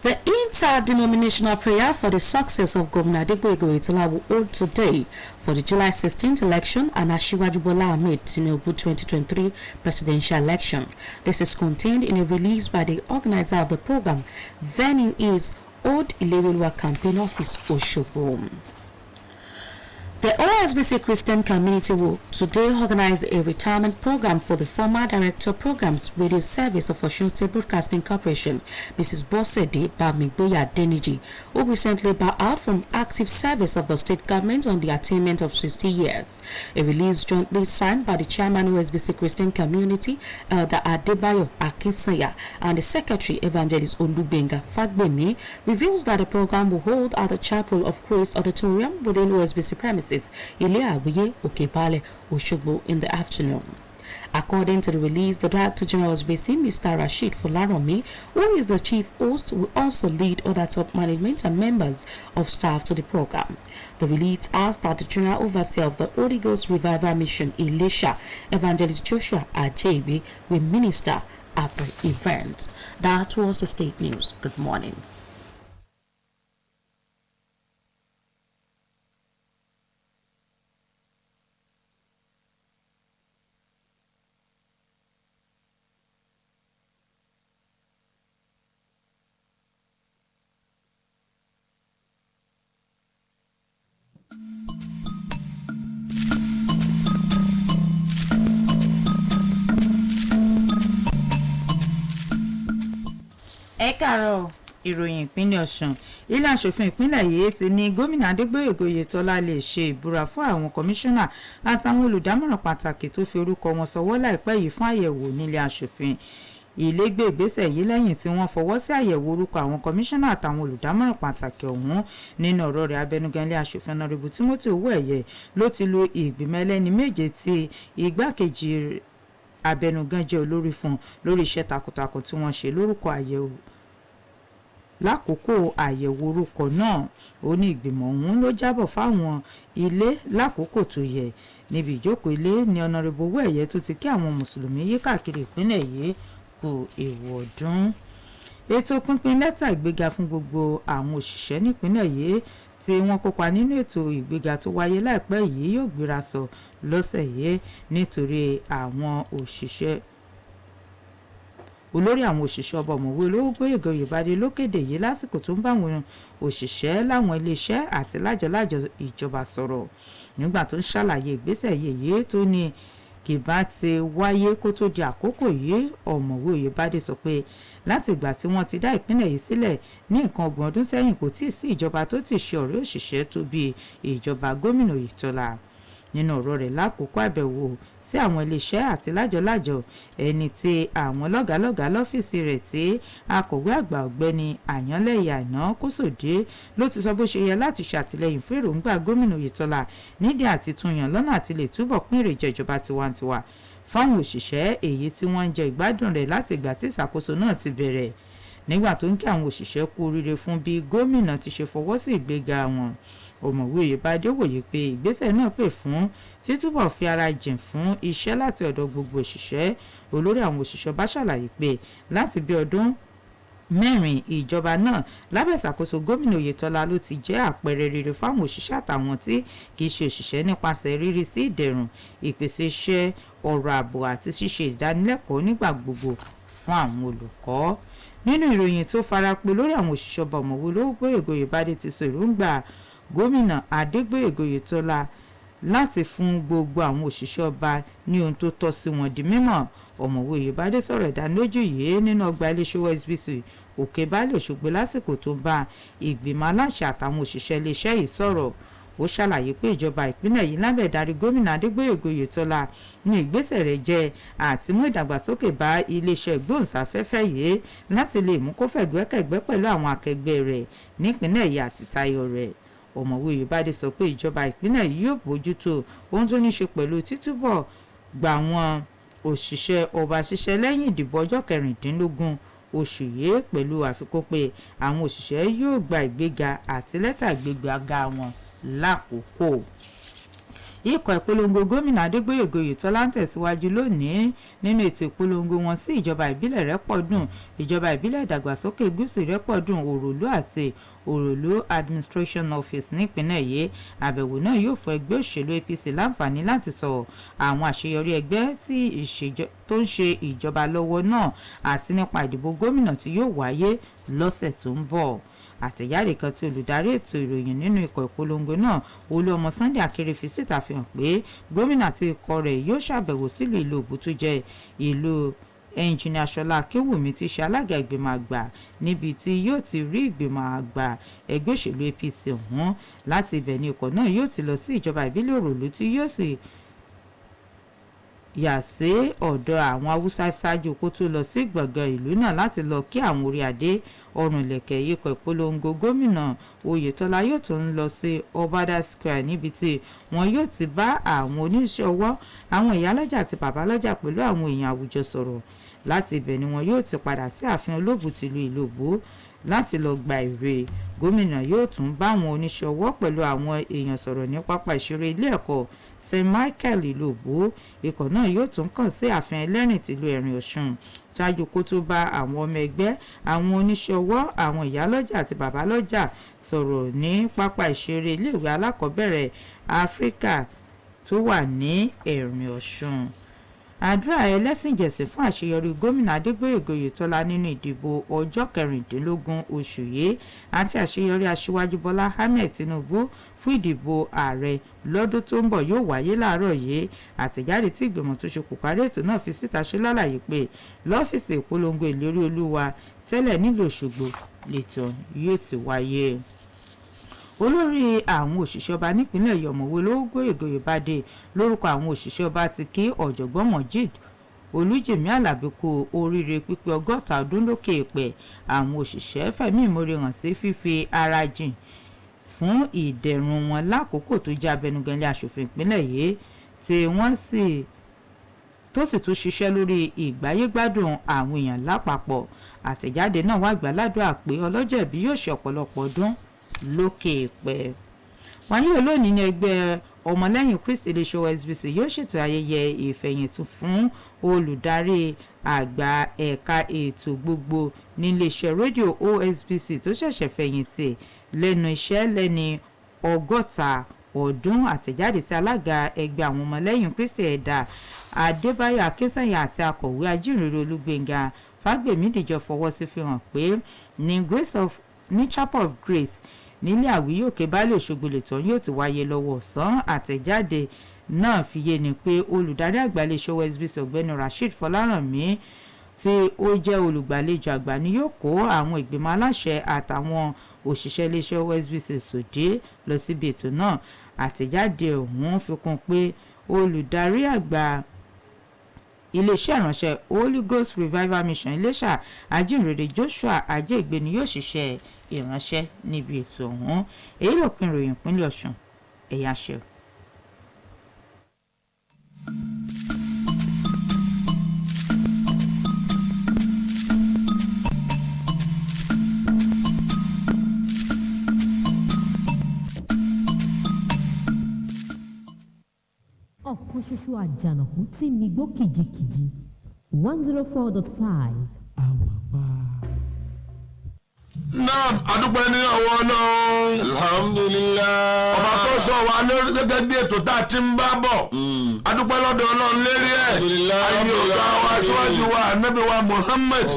The interdenominational prayer for the success of Governor Adegboyega Oyetola will hold today for the July 16th election and Asiwaju Bola Ahmed Tinubu 2023 presidential election. This is contained in a release by the organizer of the program. Venue is Old Ilereoluwa Campaign Office, Osogbo. The OSBC Christian community will today organize a retirement program for the former Director of Programs Radio Service of Osun State Broadcasting Corporation, Mrs. Bosede Bamigboya Deniji, who recently bowed out from active service of the state government on the attainment of 60 years. A release jointly signed by the chairman OSBC Christian community, Elder Adebayo Akinsanya, and the secretary Evangelist Olubenga Fagbemi, reveals that the program will hold at the Chapel of Christ Auditorium within OSBC premises Ile Awiye Okebale, Osogbo in the afternoon. According to the release, the Director General of OSBC, Mr. Rashid Folaromi, who is the chief host, will also lead other top management and members of staff to the program. The release asks that the General Overseer of the Holy Ghost Revival Mission, Elisha, Evangelist Joshua Ajebi, will minister at the event. That was the state news. Good morning. ẹ káàárọ̀ ìròyìn ìpínlẹ̀ Ọ̀ṣun. ilé aṣòfin ìpínlẹ̀ yìí ti ní gómìnà Adégbóyèga Oyètọ́lá lè ṣe ìbúra fún àwọn kọmíṣánná àtàwọn olùdámọ̀ràn pàtàkì tó fi orúkọ wọn sọwọ́ láìpẹ́ yìí fún àyẹ̀wò nílé aṣòfin. ilé gbé ìgbésẹ̀ yìí lẹ́yìn tí wọ́n fọwọ́ sí àyẹ̀wò orúkọ àwọn kọmíṣánná àtàwọn olùdámọ̀ràn pàtàkì ọ̀hún. nínú ọ̀rọ̀ rẹ̀, abẹnugan ilé aṣòfin Honorable Timothy Owóẹ̀yẹ ló ti lo ìgbìmọ̀ ẹlẹ́ni méje tí igbákejì abẹnugan jẹ́ olórí fún lórí iṣẹ́ takuntakun tí wọ́n ṣe lórúkọ àyẹ̀wò lákòókò àyẹ̀wò orúkọ náà. ó ní ìgbìmọ̀ ọ̀hún ló jábọ̀ fáwọn ilé lákòókò tó yẹ. níbi ìjókòó ilé ni Honorable Owóẹ̀yẹ tó ti kí àwọn mùsùlùmí yí káàkiri ìpínlẹ̀ yìí kú ewu ọdún. ètò pínpín lẹ́tà ìgbéga fún gbogbo àwọn òṣìṣẹ́ nípínlẹ̀ yìí tí wọ́n kópa nínú ètò ìgbéga tó wáyé láìpẹ́ yìí yóò gbéra sọ lọ́sẹ̀ yìí nítorí àwọn òṣìṣẹ́ olórí àwọn òṣìṣẹ́ ọba ọ̀mọ̀wé Olówógbóyèga Oyèbádé ló kéde yìí lásìkò tó ń bá àwọn òṣìṣẹ́ láwọn iléeṣẹ́ àti lájọlájọ ìjọba sọ̀rọ̀. nígbà tó ń ṣàlàyé ìgbésẹ̀ yìí tó ní kì bá ti wáyé kó tó di àkókò yìí, ọ̀mọ̀wé Oyèbádé sọ pé láti ìgbà tí wọ́n ti dá ìpínlẹ̀ yìí sílẹ̀ ní nǹkan ọgbọ̀n ọdún sẹ́yìn kò tíì sí ìjọba tó ti ṣe ọ̀rẹ́ òṣìṣẹ́ tó bí ìjọba gómìnà Oyètọ́lá. nínú ọ̀rọ̀ rẹ̀ lákòókò àbẹ̀wò sí àwọn iléeṣẹ́ àti lájọlájọ, ẹni tí àwọn lọ́gàálọ́gàá lọ́fíìsì rẹ̀ tí akọ̀wé àgbà ọ̀gbẹ́ni Àyànlẹ́yẹ Àìná Kósòdé ló ti sọ bó ṣe yẹ láti ṣàtìlẹ́yìn fún èròǹgbà gómìnà Oyètọ́lá nídìí àti túnyàn lọ́nà àti lè túbọ̀ pín ìrèjẹ ìjọba tiwantiwa fáwọn òṣìṣẹ́ èyí tí wọ́n ń jẹ ìgbádùn rẹ̀ láti ìgbà tí ìṣàkóso náà ti bẹ̀rẹ̀. nígbà tó ń kí àwọn òṣìṣẹ́ kú oríire fún bí gómìnà ti ṣe fọwọ́ sí ìgbéga wọn, ọ̀mọ̀wé Oyèbádé wòye pé ìgbésẹ̀ náà pè fún títúbọ̀ fi ara jìn fún iṣẹ́ láti ọ̀dọ̀ gbogbo òṣìṣẹ́. olórí àwọn òṣìṣẹ́ bá ṣàlàyé pé láti bí ọdún mẹ́rin ìjọba náà lábẹ́ ìṣàkóso gómìnà Oyètọ́lá ló ti jẹ́ àpẹẹrẹ rere fáwọn òṣìṣẹ́ àtàwọn tí kì í ṣe òṣìṣẹ́ nípasẹ̀ rírí sí ìdẹ̀rùn, ìpèsè iṣẹ́, ọ̀rọ̀ ààbò àti ṣíṣe ìdánilẹ́kọ̀ọ́ nígbà gbogbo fún àwọn olùkọ́. nínú ìròyìn tó farapẹ́ lórí àwọn òṣìṣẹ́ ọba ọ̀mọ̀wé Olówógbóyèga Oyèbádé ti sọ èròǹgbà gómìnà Adégbóyèga Oyètọ́lá láti fún gbogbo àwọn òṣìṣẹ́ ọba ní ohun tó tọ́ sí wọn di mímọ̀. ọ̀mọ̀wé oyèbádé sọ̀rọ̀ ìdánilójú yìí nínú ọgbà iléeṣẹ́ OSBC òkè baálé òṣogbo lásìkò tó ń bá ìgbìmọ̀ aláṣẹ àtàwọn òṣìṣẹ́ iléeṣẹ́ yìí sọ̀rọ̀. Ó ṣàlàyé pé ìjọba ìpínlẹ̀ yìí lábẹ́ ìdarí gómìnà adégbóyèga oyètọ́lá ní ìgbésẹ̀ rẹ̀ jẹ́ àti mú ìdàgbàsókè bá iléeṣẹ́ ìgbóhùnsáfẹ́fẹ́ yìí láti lè mú kó fẹ̀gbẹ́kẹ̀gbẹ́ pẹ̀lú àwọn akẹgbẹ́ rẹ̀ nípínlẹ̀ yìí àti tayọ rẹ̀. ọ̀mọ̀wé oyèbádé sọ pé ìjọba ìpínlẹ̀ yìí yóò bójútó ohun tó ní ṣe pẹ̀lú títúbọ̀ gbà wọn òṣìṣẹ́ ọba ṣiṣẹ́ lẹ́yìn ìdìbò ọjọ́ 16 oṣù yìí pẹ̀lú àfikún pé àwọn òṣìṣẹ́ yóò gba ìgbéga àti lẹ́tà ìgbéga wọn lákòókò. Ikọ̀ ìpolongo gómìnà adégbóyèga oyètọ́lá ń tẹ̀síwájú lónìí nínú ètò ìpolongo wọn sí ìjọba ìbílẹ̀ rẹ́pọ̀dùn ìjọba ìbílẹ̀ ìdàgbàsókè gúúsù rẹ́pọ̀dùn òròlú àti òròlú administration office nípínlẹ̀ yìí. Àbẹ̀wò náà yóò fún ẹgbẹ́ òṣèlú APC láǹfààní láti sọ àwọn àṣeyọrí ẹgbẹ́ tó ń ṣe ìjọba lọ́wọ́ náà àti nípa ìdìbò gómìnà tí yóò wáyé lọ́sẹ̀ tó ń bọ̀. Àtẹ̀jáde kan tí olùdarí ètò ìròyìn nínú ikọ̀ ìpolongo náà Olúọmọ Sunday Akéré fi síta fi hàn pé gómìnà àti ikọ̀ rẹ̀ yóò ṣàbẹ̀wò sílùú Ìlóbù tó jẹ́ ìlú ẹnjìnìà Ṣọlá Akínwùmí tí ṣe alága ìgbìmọ̀ àgbà níbi tí yóò ti rí ìgbìmọ̀ àgbà ẹgbẹ́ òṣèlú APC ọ̀hún. Láti ibẹ̀ ni ikọ̀ náà yóò ti lọ sí ìjọba ìbílẹ̀ Òròlú tí yóò sì yà sí ọ̀dọ̀ àwọn Haúsá ṣáájú kó tó lọ sí gbọ̀ngàn ìlú náà láti lọ kí àwọn orí adé ọrùn ìlẹ̀kẹ̀ ikọ̀ ìpolongo gómìnà Oyètọ́lá yóò tún lọ sí Obada Square níbi tí wọn yóò ti bá àwọn oníṣẹ́ ọwọ́ àwọn ìyálọ́jà àti bàbálọ́jà pẹ̀lú àwọn èèyàn àwùjọ sọ̀rọ̀. Láti ibẹ̀ ni wọn yóò ti padà sí ààfin Olóbù tìlú Ìlóbù láti lọ gba èrè. Gómìnà yóò tún bá àwọn oníṣẹ́ ọwọ́ pẹ̀lú àwọn èèyàn sọ̀rọ̀ ní pápá ìṣeré ilé ẹ̀kọ́ St Michael Ìlóbù. Ikọ̀ náà yóò tún kàn sí ààfin ẹlẹ́rìn tìlú Ẹ̀rìn Ọ̀ṣun ṣáájú kó tó bá àwọn ọmọ ẹgbẹ́ àwọn oníṣẹ́ ọwọ́ àwọn ìyálọ́jà àti bàbálọ́jà sọ̀rọ̀ ní pápá ìṣeré iléèwé alákọ̀ọ́bẹ̀rẹ̀ Áfíríkà tó wà ní Ẹ̀rìn Ọ̀ṣun. Àdúrà ẹlẹ́sìnjẹ̀sìn fún àṣeyọrí gómìnà adégbóyèga oyètọ́lá nínú ìdìbò ọjọ́ 16 oṣù yìí àti àṣeyọrí aṣíwájú bọ́lá ahmed tinubu fún ìdìbò ààrẹ lọ́dún tó ń bọ̀ yóò wáyé láàárọ̀ yìí. Àtẹ̀jáde tí ìgbìmọ̀ tó ṣe kò parí ètò náà fi síta ṣe lálàyé pé lọ́fíìsì ìpolongo ìlérí olúwa tẹ́lẹ̀ nílùú òṣogbo lẹ́tọ̀ yóò ti wáyé. Olórí àwọn òṣìṣẹ́ ọba nípínlẹ̀ Ọ̀yọ́ ọ̀mọ̀wé Ológbóyèga Oyèbádé lórúkọ àwọn òṣìṣẹ́ ọba ti kí ọ̀jọ̀gbọ́n Mojeed Olújìmí Àlàbí kú oríire pípé 60 ọdún lókè èèpẹ̀. Àwọn òṣìṣẹ́ fẹ̀mí ìmoore hàn sí fífi ara jìn fún ìdẹ̀rùn wọn lákòókò tó jẹ́ abẹnuganlé aṣòfin ìpínlẹ̀ yìí tí wọ́n sì tún ṣiṣẹ́ lórí ìgbáyégbádùn àwọn èèyàn lápapọ̀. Àtẹ̀jáde náà wá gbàládùá pé ọlọ́jọ́ ìbí yóò ṣe ọ̀pọ̀lọpọ̀ ọdún lókè pẹ́. Wáyé olónìí ní ẹgbẹ́ ọmọlẹ́yìn Kristi iléeṣẹ́ OSBC yóò ṣètò ayẹyẹ ìfẹ̀yìntì fún olùdarí àgbà ẹ̀ka ètò gbogbo níléeṣẹ́ rédíò OSBC tó ṣẹ̀ṣẹ̀ fẹ̀yìntì lẹ́nu iṣẹ́ lẹ́ni 60 ọdún. Àtẹ̀jáde tí alága ẹgbẹ́ àwọn ọmọlẹ́yìn Kristi ẹ̀dà Adébáyọ̀ Akínsànyà àti akọ̀wé ajínrere Olúgbénga Fágbèmídìjọ fọwọ́ sí fi hàn pé ní Chapel of Grace nílé àwíyé òkè baálé òṣogbo lẹ́tọ̀ yóò ti wáyé lọ́wọ́ ọ̀sán. Àtẹ̀jáde náà fi yé ni pé olùdarí àgbà iléeṣẹ́ OSBC ọ̀gbẹ́ni Rasheed Fọlárànmí tí ó jẹ́ olùgbàlejò àgbà ni yóò kó àwọn ìgbìmọ̀ aláṣẹ àtàwọn òṣìṣẹ́ iléeṣẹ́ OSBC sòdé lọ síbi ètò náà. Àtẹ̀jáde ọ̀hún fi kún pé olùdarí àgbà iléeṣẹ́ ìránṣẹ́ Holy Ghost Revival Mission Iléṣà ajínrere Joshua Ajégbé ni yóò ṣiṣẹ́ ìránṣẹ́ níbi ètò ọ̀hún. Èyí lópin ìròyìn ìpínlẹ̀ Ọ̀ṣun ẹ̀yà ṣe. ọ̀kan ṣoṣo àjànàkú tí mi gbó kìjikìji 104.5. náà adúpẹ́ ní ọwọ́ náà. alhamdulilayi. ọba tó sọ wa lórí gẹ́gẹ́ bí ètò tá a ti ń bá bọ̀. adúpẹ́ lọ́dọ̀ Ọlọ́run lérí ẹ̀. ayé ọ̀gá wa síwájú wa ànábì wa Muhammad.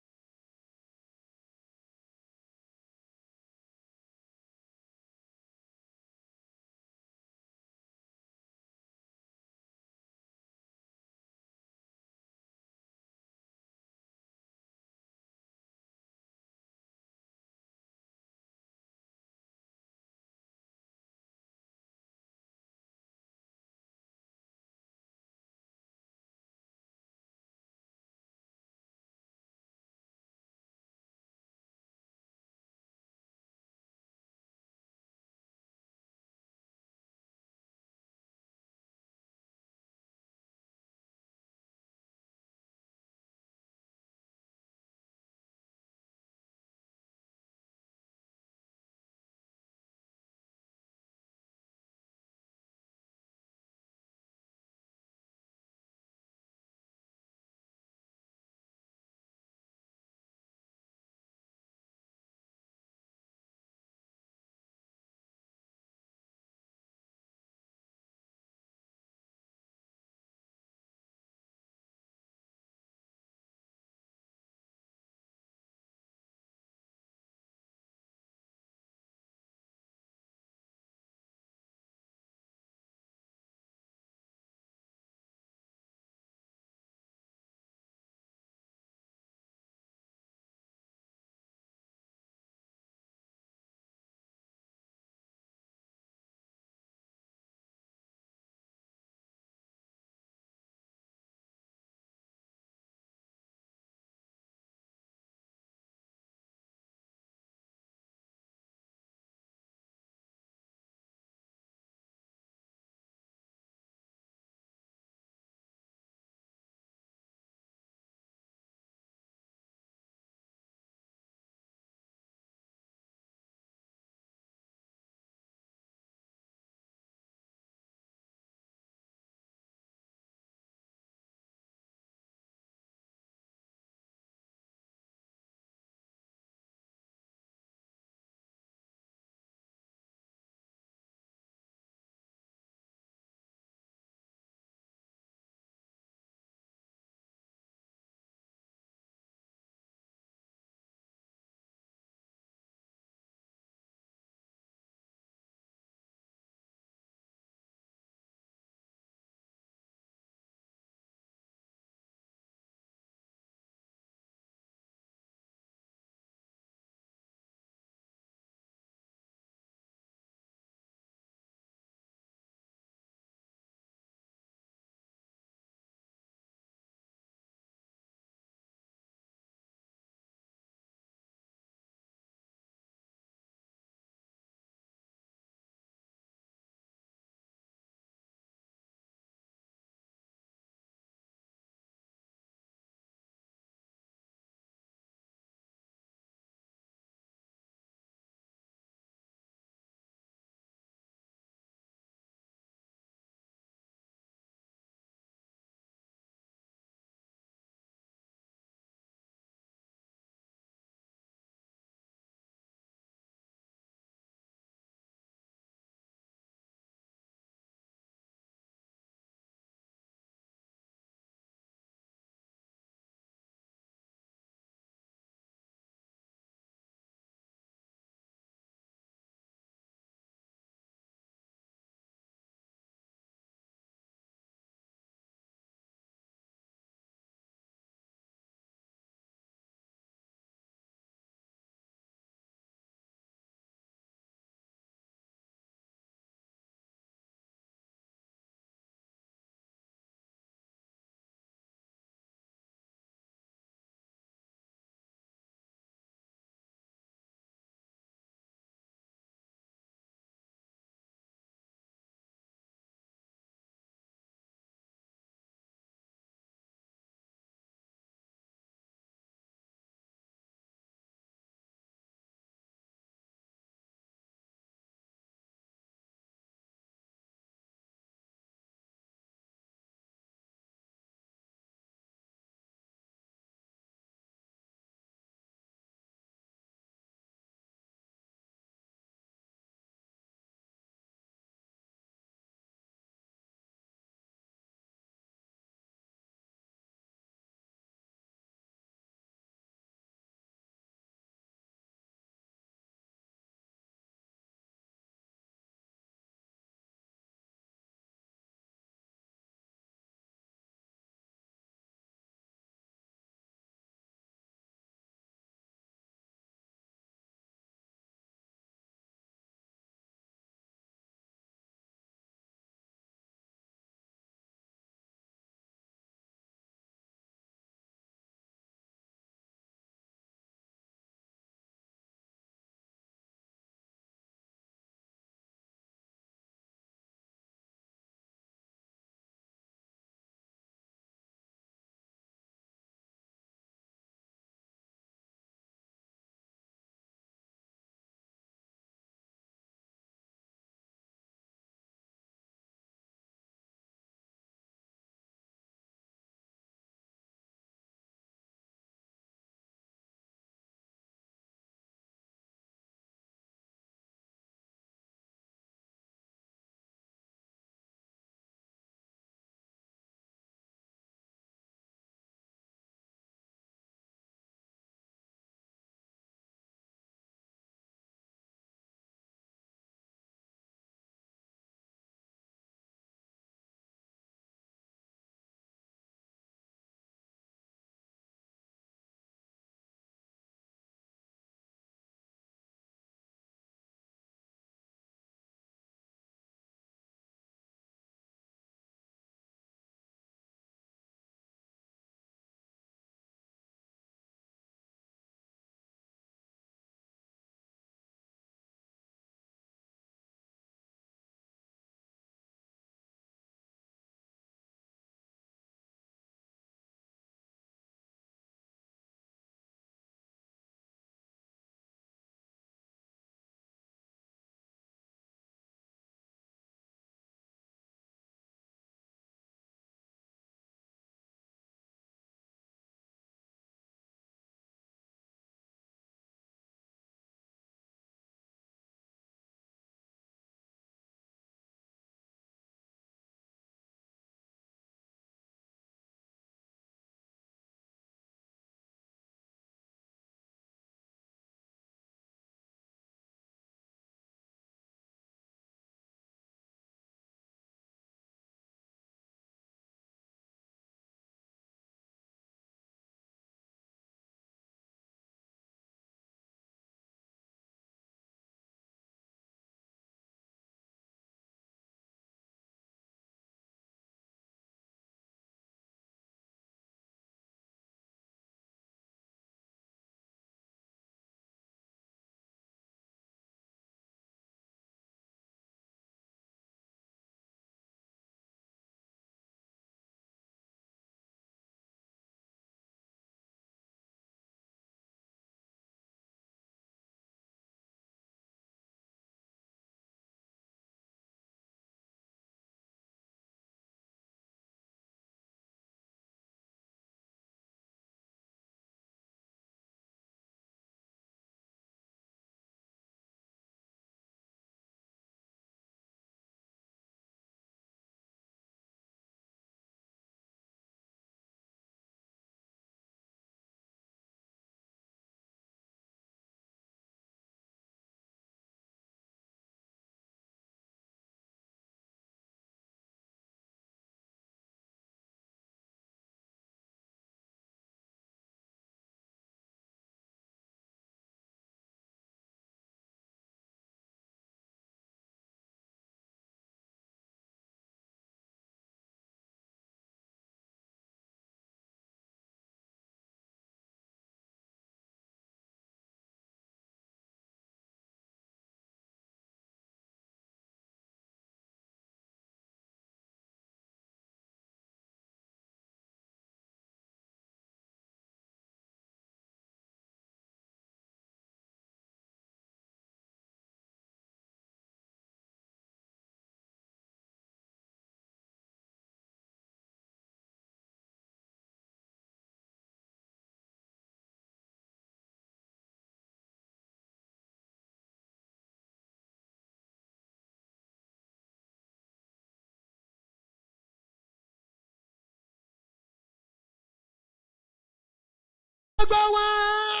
gbogbo wọn.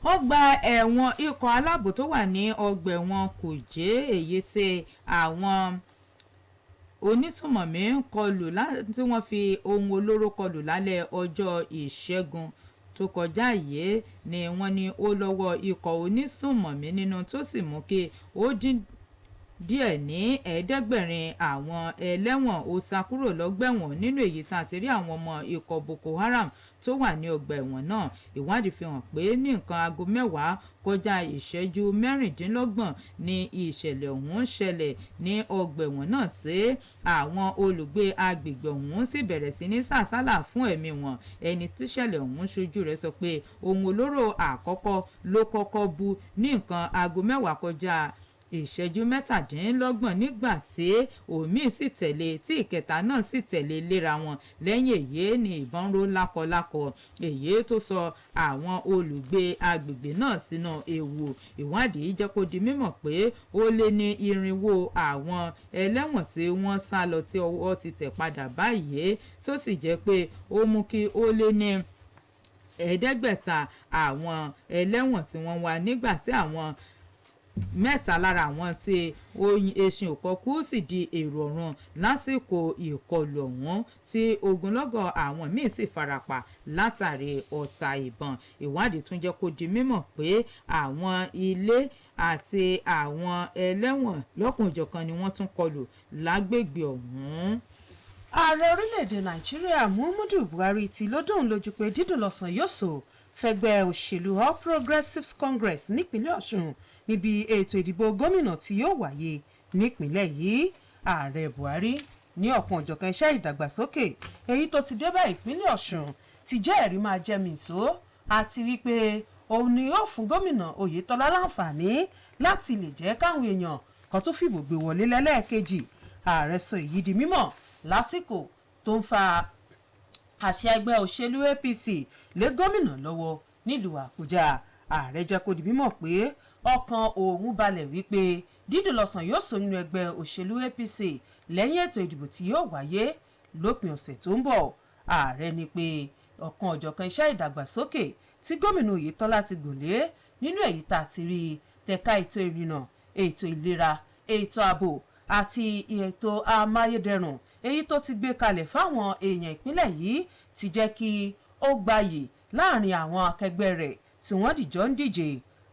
ó gba ẹ̀wọ̀n ikọ̀ aláàbò tó wà ní ọgbà ẹ̀wọ̀n Kùjé èyí tí àwọn onísùmọ̀mí ń kọlù tí wọ́n fi ohun olóró kọlù lálẹ́ ọjọ́ ìṣẹ́gun tó kọjá yìí ni wọ́n ní ó lọ́wọ́ ikọ̀ onísùmọ̀mí nínú tó sì mú kí ó dín díẹ̀ ní ẹ̀ẹ́dẹ́gbẹ̀rin àwọn ẹlẹ́wọ̀n ó sá kúrò lọ́gbẹ̀wọ̀n nínú èyí tá a ti rí àwọn ọmọ ikọ̀ Boko Haram tó wà ní ọgbà ẹ̀wọ̀n náà. Ìwádìí fi hàn pé ní nǹkan aago mẹ́wàá kọjá ìṣẹ́jú mẹ́rìndínlọ́gbọ̀n ni ìṣẹ̀lẹ̀ ọ̀hún ṣẹlẹ̀ ní ọgbà ẹ̀wọ̀n náà tí àwọn olùgbé agbègbè ọ̀hún sì bẹ̀rẹ̀ sí ní sàsálà fún ẹ̀mí wọn. Ẹni tíṣẹ̀lẹ̀ ọ̀hún ṣojú rẹ̀ sọ pé ohun olóró àkọ́kọ́ ló kọ́kọ́ bu ní nǹkan aago mẹ́wàá kọjá ìṣẹ́jú mẹ́tàdínlọ́gbọ̀n nígbà tí omi sì tẹ̀lé tí ìkẹta náà sì tẹ̀lé léra wọn. Lẹ́yìn èyí ni ìbọn ró lákọlákọ èyí tó sọ àwọn olùgbé agbègbè náà sínú ewu. Ìwádìí jẹ́ kó di mímọ̀ pé ó lé ní 400 àwọn ẹlẹ́wọ̀n tí wọ́n sá lọ tí ọwọ́ ti tẹ̀ padà báyìí tó sì jẹ́ pé ó mú kí ó lé ní ẹ̀ẹ́dẹ́gbẹ̀ta àwọn ẹlẹ́wọ̀n tí wọ́n wà nígbà tí àwọn mẹ́ta lára àwọn tí oyin eṣin òkọkú sì di èrò ọ̀run lásìkò ìkọlù ọ̀hún tí ogunlọ́gọ̀ àwọn míì sì farapa látàrí ọta ìbọn. Ìwádìí tún jẹ́ kó di mímọ̀ pé àwọn ilé àti àwọn ẹlẹ́wọ̀n lọ́kùnjọ̀kan ni wọ́n tún kọlù lágbègbè ọ̀hún. Ààrẹ orílẹ̀-èdè Nàìjíríà Muhammadu Buhari ti lódùn lójú pé dídùn lọ́sàn yóò so fẹgbẹ́ òṣèlú All Progressives Congress nípínlẹ̀ Ọ̀ṣun níbi ètò ìdìbò gómìnà tí yóò wáyé nípínlẹ̀ yìí. Ààrẹ Buhari ní ọ̀kan òjọ̀kan iṣẹ́ ìdàgbàsókè èyí tó ti dé bá ìpínlẹ̀ Ọ̀ṣun ti jẹ́ ẹ̀rí máa jẹ́ mìíṣó àti wípé òun ni yóò fún gómìnà Oyètọ́lá láǹfààní láti lè jẹ́ káwọn èèyàn kan tó fìbò gbé wọlé lẹ́lẹ́ẹ̀kejì. Ààrẹ sọ èyí di mímọ̀ lásìkò tó ń fa àṣẹ ẹgbẹ́ òṣèlú APC lé gómìnà lọ́wọ́ nílùú Àbújá. Ààrẹ jẹ́ kó di mímọ̀ pé ọkàn òun balẹ̀ wípé dídùn lọ́sàn yóò so nínú ẹgbẹ́ òṣèlú APC lẹ́yìn ètò ìdìbò tí yóò wáyé lópin ọ̀sẹ̀ tó ń bọ̀. Ààrẹ ní pé ọ̀kan ọ̀jọ̀kan iṣẹ́ ìdàgbàsókè tí gómìnà Oyètọ́lá ti gòlé nínú èyí tá a ti rí tẹ̀ka ètò ìrìnnà, ètò ìlera, ètò ààbò àti ètò amáyédẹrùn èyí tó ti gbé kalẹ̀ fáwọn èèyàn ìpínlẹ̀ yìí ti jẹ́ kí ó gbayì láàrin àwọn akẹgbẹ́ rẹ̀ tí wọ́n dìjọ́ ń díje.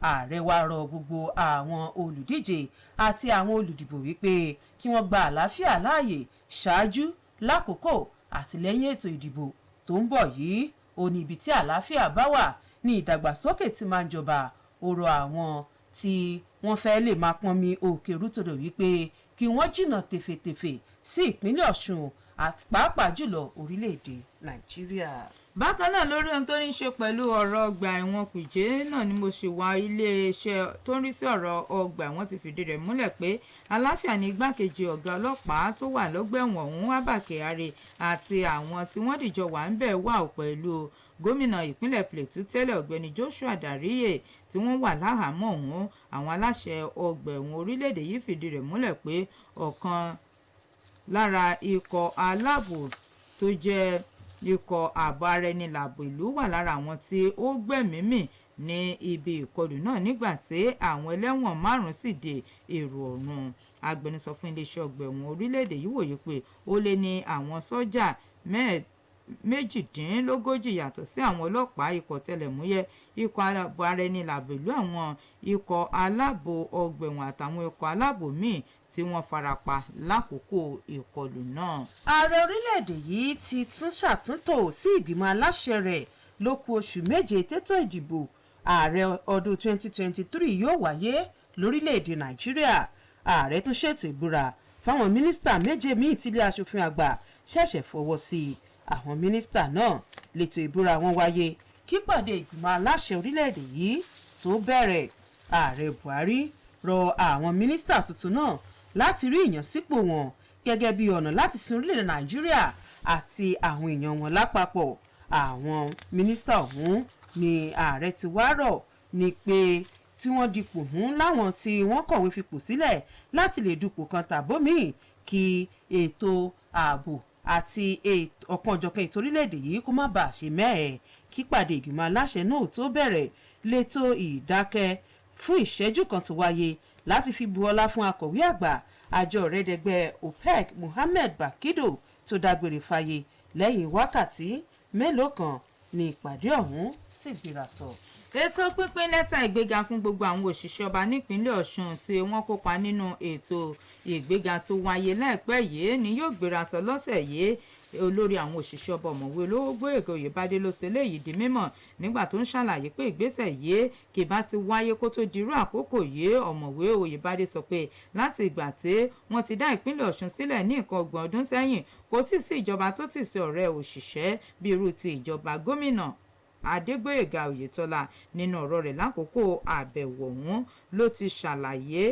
Ààrẹ wa rọ gbogbo àwọn olùdíje àti àwọn olùdìbò wípé kí wọ́n gba àlàáfíà láàyè ṣáájú, lákòókò àti lẹ́yìn ètò ìdìbò tó ń bọ̀ yìí. Ó ní ibi tí àlàáfíà bá wà ní ìdàgbàsókè tí máa ń jọba. Ó rọ àwọn tí wọ́n fẹ́ lè máa pọnmi òkè rútòdò wípé kí wọ́n jìnnà tèfètèfè sí ìpínlẹ̀ Ọ̀ṣun àti pàápàá jùlọ orílẹ̀-èdè Nàìjíríà. Bákan náà lórí ohun tó ní ṣe pẹ̀lú ọ̀rọ̀ ọgbà ẹ̀wọ̀n Kùjé náà ni mo ṣe wá iléeṣẹ́ tó ń rí sí ọ̀rọ̀ ọgbà ẹ̀wọ̀n ti fìdí rẹ̀ múlẹ̀ pé àlàáfíà ní igbákejì ọ̀gá ọlọ́pàá tó wà lọ́gbà ẹ̀wọ̀n ọ̀hún Abba Kyari àti àwọn tí wọ́n dìjọ wà ń bẹ̀ wà pẹ̀lú gómìnà ìpínlẹ̀ Plateau tẹ́lẹ̀ ọ̀gbẹ́ni Joshua Dariye tí wọ́n wà láhàámọ́ ọ̀hún. Àwọn aláṣẹ ọgbà ẹ̀wọ̀n orílẹ̀-èdè yìí fìdí rẹ̀ múlẹ̀ pé ọ̀kan lára ikọ̀ aláàbò tó jẹ́ ikọ̀ ààbò ara ẹni làbò ìlú wà lára àwọn tí ó gbẹ̀mímì ní ibi ìkọlù náà nígbà tí àwọn ẹlẹ́wọ̀n 5 sì di èrò ọ̀run. Agbẹnusọ fún iléeṣẹ́ ọgbà ẹ̀wọ̀n orílẹ̀-èdè yìí wòye pé ó lé ní àwọn sọ́jà 38 yàtọ̀ sí àwọn ọlọ́pàá, ikọ̀ tẹlẹ̀múyẹ́, ikọ̀ aláàbò ara ẹni làbò ìlú, àwọn ikọ̀ aláàbò ọgbà ẹ̀wọ̀n àtàwọn ikọ̀ aláàbò míì tí wọ́n farapa lákòókò ìkọlù náà. Ààrẹ orílẹ̀-èdè yìí ti tún ṣàtúntò sí ìgbìmọ̀ aláṣẹ rẹ̀ ló kù oṣù méje tètò ìdìbò ààrẹ ọdún 2023 yóò wáyé lórílẹ̀-èdè Nàìjíríà. Ààrẹ tún ṣètò ìbúra fáwọn mínísítà 7 míì tílé aṣòfin àgbà ṣẹ̀ṣẹ̀ fọwọ́ sí i. Àwọn mínísítà náà lètò ìbúra wọn wáyé kí pàdé ìgbìmọ̀ aláṣẹ orílẹ̀-èdè yìí tó bẹ̀rẹ̀. Ààrẹ Buhari rọ àwọn mínísítà tuntun náà láti rí ìyànsípò wọn gẹ́gẹ́ bí ọ̀nà láti sin orílẹ̀-èdè Nàìjíríà àti àwọn èèyàn wọn lápapọ̀. Àwọn mínísítà ọ̀hún ni ààrẹ ti wá rọ̀ ní pé tí wọ́n dipò mú láwọn tí wọ́n kọ̀wé fipò sílẹ̀ láti lè dupò kan tàbómìí kí ètò ààbò àti ọ̀kanòjọ̀kan ètò orílẹ̀-èdè yìí kó má bàa ṣe mẹ́ẹ̀ kí pàdé ìgbìmọ̀ aláṣẹ náà tó bẹ̀rẹ̀ létò ìdákẹ́ fún ìṣẹ́jú kan tó wáyé láti fi bu ọlá fún akọ̀wé àgbà àjọ rẹ̀dẹ̀gbẹ́ OPEC Mohammed Bakido tó dágbére fáyé lẹ́yìn wákàtí mélòó kan ní ìpàdé ọ̀hún sì gbéra sọ. ètò pínpín lẹ́tà ìgbéga fún gbogbo àwọn òṣìṣẹ́ ọba nípínlẹ̀ Ọ̀ṣun tí wọ́n kópa nínú ètò ìgbéga tó wáyé láìpẹ́ yìí ni yóò gbéra sọ lọ́sẹ̀ yìí. Olórí àwọn òṣìṣẹ́ ọba ọ̀mọ̀wé Ológbóyèga Oyèbádé ló ṣe léyìí di mímọ̀ nígbà tó ń ṣàlàyé pé ìgbésẹ̀ yìí kì bá ti wáyé kó tó dirú àkókò yìí. Ọ̀mọ̀wé Oyèbádé sọ pé láti ìgbà tí wọ́n ti dá ìpínlẹ̀ Ọ̀ṣun sílẹ̀ ní nǹkan 30 ọdún sẹ́yìn kò tí ì sí ìjọba tó ti ṣe ọ̀rẹ́ òṣìṣẹ́ bí irú ti ìjọba gómìnà Adégbóyèga Oyètọ́lá. Nínú ọ̀rọ̀ rẹ̀ lákòókò àbẹ̀wò ọ̀hún ló ti ṣàlàyé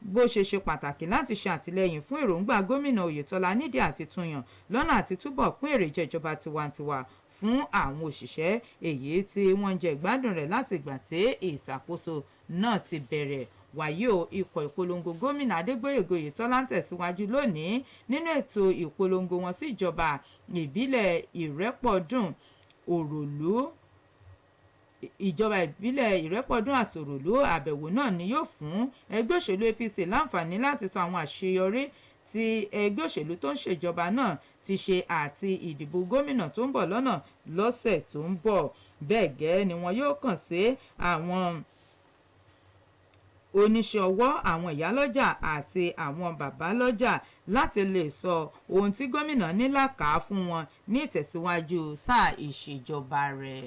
bó ṣe ṣe pàtàkì láti ṣe àtìlẹ́yìn fún èròǹgbà gómìnà Oyètọ́lá nídìí àti túnyàn lọ́nà àti túbọ̀ pín èrè jẹ ìjọba tiwantiwa fún àwọn òṣìṣẹ́ èyí tí wọ́n ń jẹ ìgbádùn rẹ̀ láti ìgbà tí ìṣàkóso náà ti bẹ̀rẹ̀. Wàyí o, ikọ̀ ìpolongo gómìnà Adégbóyèga Oyètọ́lá ń tẹ̀síwájú lónìí nínú ètò ìpolongo wọn sí ìjọba ìbílẹ̀ Ìrẹ́pọ̀dùn Òròlú ìjọba ìbílẹ̀ Ìrẹ́pọ̀dùn àti Òròlú. Àbẹ̀wò náà ni yóò fún ẹgbẹ́ òṣèlú APC láǹfààní láti sọ àwọn àṣeyọrí tí ẹgbẹ́ òṣèlú tó ń ṣèjọba náà ti ṣe àti ìdìbò gómìnà tó ń bọ̀ lọ́nà lọ́sẹ̀ tó ń bọ̀. Bẹ́ẹ̀ gẹ́ ni wọn yóò kàn sí àwọn oníṣẹ́ ọwọ́, àwọn ìyálọ́jà àti àwọn bàbálọ́jà láti lè sọ ohun tí gómìnà ní làkàá fún wọn ní ìtẹ̀síwájú sáà ìṣèjọba rẹ̀.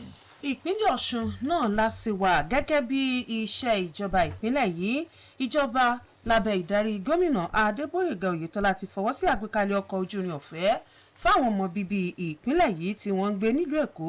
Ìpínlẹ̀ Ọ̀ṣun náà lásìwà gẹ́gẹ́ bí iṣẹ́ ìjọba ìpínlẹ̀ yìí. Ìjọba lábẹ́ ìdarí gómìnà Adégbóyèga Oyètọ́lá ti fọwọ́ sí àgbékalẹ̀ ọkọ̀ ojú irin ọ̀fẹ́ fáwọn ọmọ bíbí ìpínlẹ̀ yìí tí wọ́n ń gbé nílùú Èkó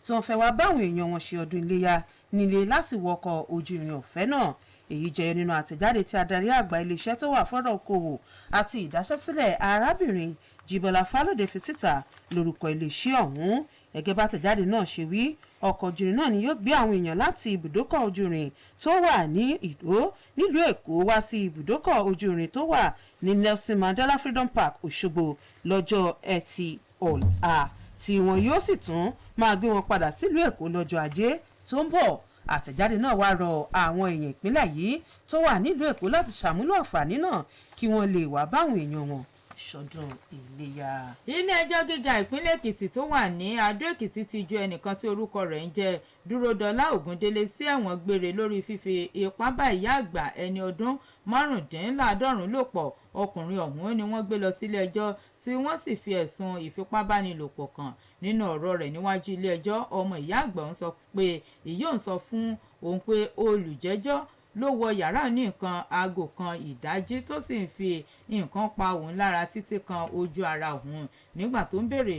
tí wọ́n fẹ́ wá báwọn èèyàn wọn ṣe ọdún iléyá nílé láti wọkọ̀ ojú irin ọ̀fẹ́ náà. Èyí jẹyọ nínú àtẹ̀jáde tí adarí àgbà iléeṣẹ́ tó wà fọ́rọ̀ okòwò àti ìdáṣẹ́sílẹ̀ arábìnrin Jíbọ́lá Fálódé fi síta lórúkọ iléeṣẹ́ ọ̀hún. Gẹ́gẹ́ bá àtẹ̀jáde náà ṣe wí, ọkọ̀ ojú irin náà ni yóò gbé àwọn èèyàn láti ibùdókọ̀ ojú irin tó wà ní Ìdó nílùú Èkó wá sí ibùdókọ̀ ojú irin tó wà ní Nelson Mandela Freedom Park Òṣogbo lọ́jọ́ Ẹtì ọ̀la tí wọn yóò sì tún máa gbé wọn padà sílùú Èkó lọ́jọ́ Ajé tó ń bọ̀. Àtẹ̀jáde náà wá rọ àwọn èèyàn ìpínlẹ̀ yìí tó wà nílùú Èkó láti ṣàmúlò àǹfààní náà kí wọ́n lè wá báwọn èèyàn wọn ṣọdún iléyá. Ilé-ẹjọ́ gíga ìpínlẹ̀ Èkìtì tó wà ní Adó Èkìtì ti ju ẹnìkan tí orúkọ rẹ̀ ń jẹ́ Dúródọlá Ògúndélé sí ẹ̀wọ̀n gbére lórí fífi ipá bá ìyá àgbà ẹni ọdún 95 lò pọ̀. Ọkùnrin ọ̀hún ni wọ́n gbé lọ sílé ẹjọ́ tí wọ́n sì fi ẹ̀sùn ìfipábánilòpọ̀ kàn. Nínú ọ̀rọ̀ rẹ̀ níwájú ilé ẹjọ́, ọmọ ìyá àgbà ń sọ pé ìyá òun sọ fún òun pé olùjẹ́jọ́ ló wọ yàrá ní nǹkan aago kan ìdájí tó sì ń fi nǹkan pa òun lára títí kan ojú ara òun. Nígbà tó ń béèrè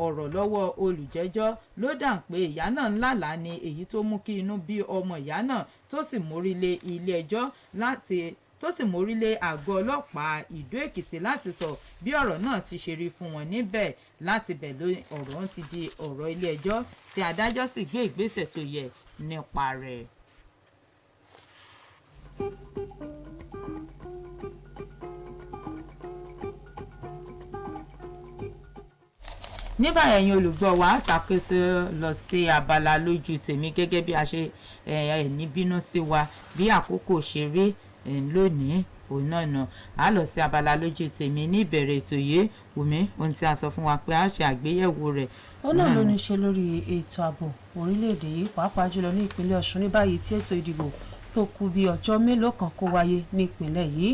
ọ̀rọ̀ lọ́wọ́ olùjẹ́jọ́ ló dà pé ìyá náà ń lálàá ni èyí tó mú kí inú bí ọmọ ìyá náà tó sì mórí lé ilé ẹjọ́ àgọ́ ọlọ́pàá Ìdó Èkìtì láti sọ bí ọ̀rọ̀ náà ti ṣe rí fún wọn níbẹ̀. Láti bẹ̀ ló ọ̀rọ̀ ti di ọ̀rọ̀ ilé ẹjọ́ tí adájọ́ sì gbé ìgbésẹ̀ tó yẹ nípa rẹ̀. ní báyìí ẹ̀yin olùgbọ́ wa àtàkùsọ lọ sí abala lójú tèmi gẹ́gẹ́ bí a ṣe ní bínú sí wa bí àkókò ṣe rí lónìí òun náà nà á lọ sí abala lójú tèmi ní ìbẹ̀rẹ̀ ètò yìí Wùmí ohun tí a sọ fún wa pé a ṣe àgbéyẹ̀wò rẹ̀. ó náà ló ní ṣe lórí ètò ààbò orílẹ̀-èdè yìí pàápàá jùlọ ní ìpínlẹ̀ Ọ̀ṣun ní báyìí tí ètò ìdìbò tó kù bí ọjọ́ mélòó kan kó wáyé ní ìpínlẹ̀ yìí.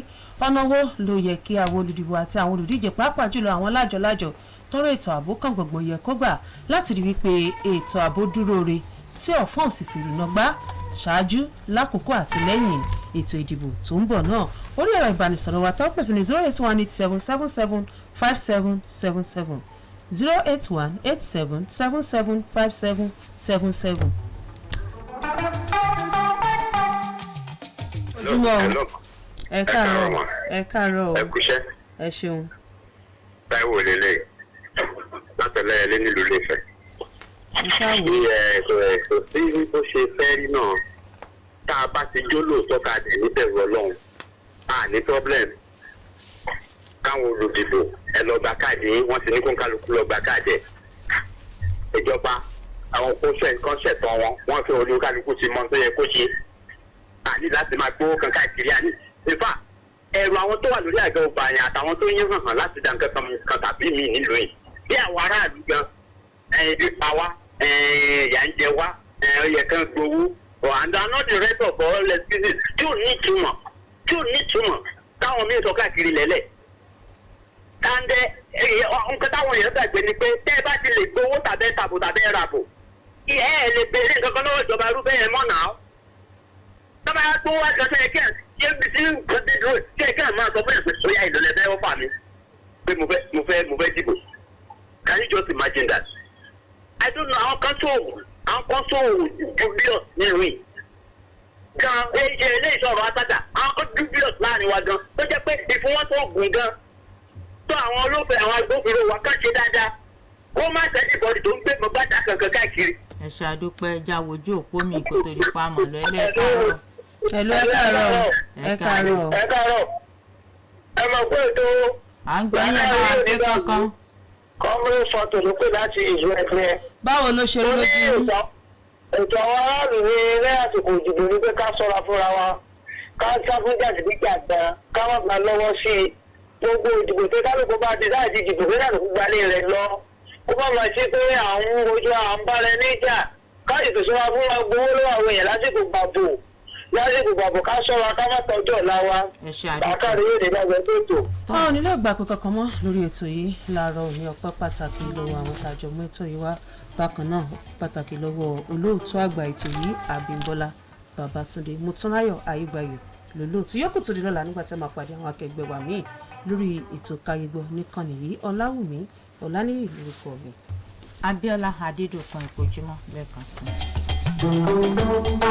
ọ̀nà wo ló yẹ kí àwọn olùdìbò àti àwọn olùdíje pàápàá jùlọ àwọn lájọlájọ tọrọ ètò ààbò kan gbọ̀ngbọ̀n yẹ kó gbà láti rí wípé ètò ààbò dúró re tí ọ̀fọ́n sì fi rìnà gbá ṣáájú lákòókò àti lẹ́yìn ètò ìdìbò tó ń bọ̀ náà. orí ẹ̀rọ ìbánisọ̀rọ̀ wa tó pèsè ní 08187775777 08187775777. ojúmọ́ ẹ káàárọ̀ ẹ kúṣẹ́ ẹ ṣeun. Táíwò lélẹ̀ látọ̀lẹ́ ẹlẹ́ nílùú Ilé-Ifẹ̀. ní ẹ̀sọ̀ tí ó ṣe fẹ́ rí náà tá a bá ti jó lóòótọ́ ká dẹ̀ níbẹ̀rù Ọlọ́run a ní problem káwọn olùdìbò ẹ lọ gba káàdì yín wọ́n ti ní kó kálukú lọ gba káàdì ẹ̀. ìjọba àwọn kọ́ńṣẹ̀tọ̀ wọ́n fi olúkálukú ti mọ tó yẹ kó ṣe. àní láti máa gbówó kan káàkiri àní. ìfà ẹ̀rù àwọn tó wà lórí àga ọba yẹn àtàwọn tó yín hàn láti dá nǹkan kan tàbí mi nílùú yìí. bí àwọn aráàlú gan ibi pa wá ìyà ń jẹ wá ọyẹ kan gbowó and not the rest of all excuses tí ò ní ìtumọ̀ táwọn míì sọ káàkiri lẹ́lẹ̀. kàndé nǹkan táwọn èèyàn gbàgbé ni pé tẹ́ ẹ bá ti lè gbowó tàbẹ́ tàbò tàbẹ́ ràbò ẹ lè béèrè nǹkan kan lọ́wọ́ ìjọba irúfẹ́ yẹn mọ́ náà. tọ́ba yà gbowó wá jọ sẹ́yìn kí ẹ bí sí nǹkan tí dúró kí ẹ kí ẹ máa sọ fún ẹ pé sóyá ìlọlẹ̀ fẹ́ wọ́n fà mí pé mo fẹ́ dìbò. Can you just imagine that? I don't know àwọn kan tó dubious nínú yìí gan eléyìí sọ̀rọ̀ àtàtà àwọn kan dubious láàrin wa gan tó jẹ́ pé ìfowópamọ́ gan tó àwọn olófin àwọn agbófinró wa kàn ṣe dáadáa kó má sẹ́ni bọ́ọ̀dì tó ń gbé mọ́ bàtà kankan káàkiri. ẹ ṣàdúpẹ́ ẹja wojú òpó mi kó tó di pamọ́ lọ ẹlẹ́ẹ̀kárọ̀. ẹ̀káàrọ̀ ẹ mọ̀ pé ètò à ń gbọ́ yín ẹ bá wa ṣe kankan. kọ́mọ́rẹ́ fọ́tò ló pè láti ìlú ẹ̀fẹ́. báwo ló ṣe lójú yín. ètò àwọn aráàlú ní ilé àsìkò ìdìbò ní pé ká sọ́ra fúnra wa ká sá fún jàdìdíjàgbá ká má gbà lọ́wọ́ sí i gbogbo ìdìbò tó kálukú bá ti láti dìbò pé kálukú gbalé rẹ̀ lọ kó má máa ṣe pé àwọn ojú à ń bá rẹ níjà ká ètò sọ́ra fún wa gbowó lọ́wọ́ àwọn èèyàn lásìkò gbàbò ká sọ́ra ká má tọ́jú ọ̀la wa bàkàrí yóò dé lágbẹ́ tó tò. táwọn onílé ìgbà pé kankan mọ́ lórí ètò yìí láàárọ̀ òní ọpẹ́ pàtàkì lọ́wọ́ àwọn tàjọ mú ètò yìí wá bákan náà pàtàkì lọ́wọ́ olóòtú àgbà ètò yìí Abímbọ́lá Babátúndé Mọ́túnráyọ̀ Ayégbáyò lólóòtú yókù tó di lọ́la nígbà tí a máa pàdé àwọn akẹgbẹ́ wa míì lórí ètò Káyégbọ́ níkànnì yìí Ọláwùmí Ọláníyì lórúkọ mi. Abíọ́lá Adédọ̀kan ìpòjúmọ́ lẹ́ẹ̀kan sí i.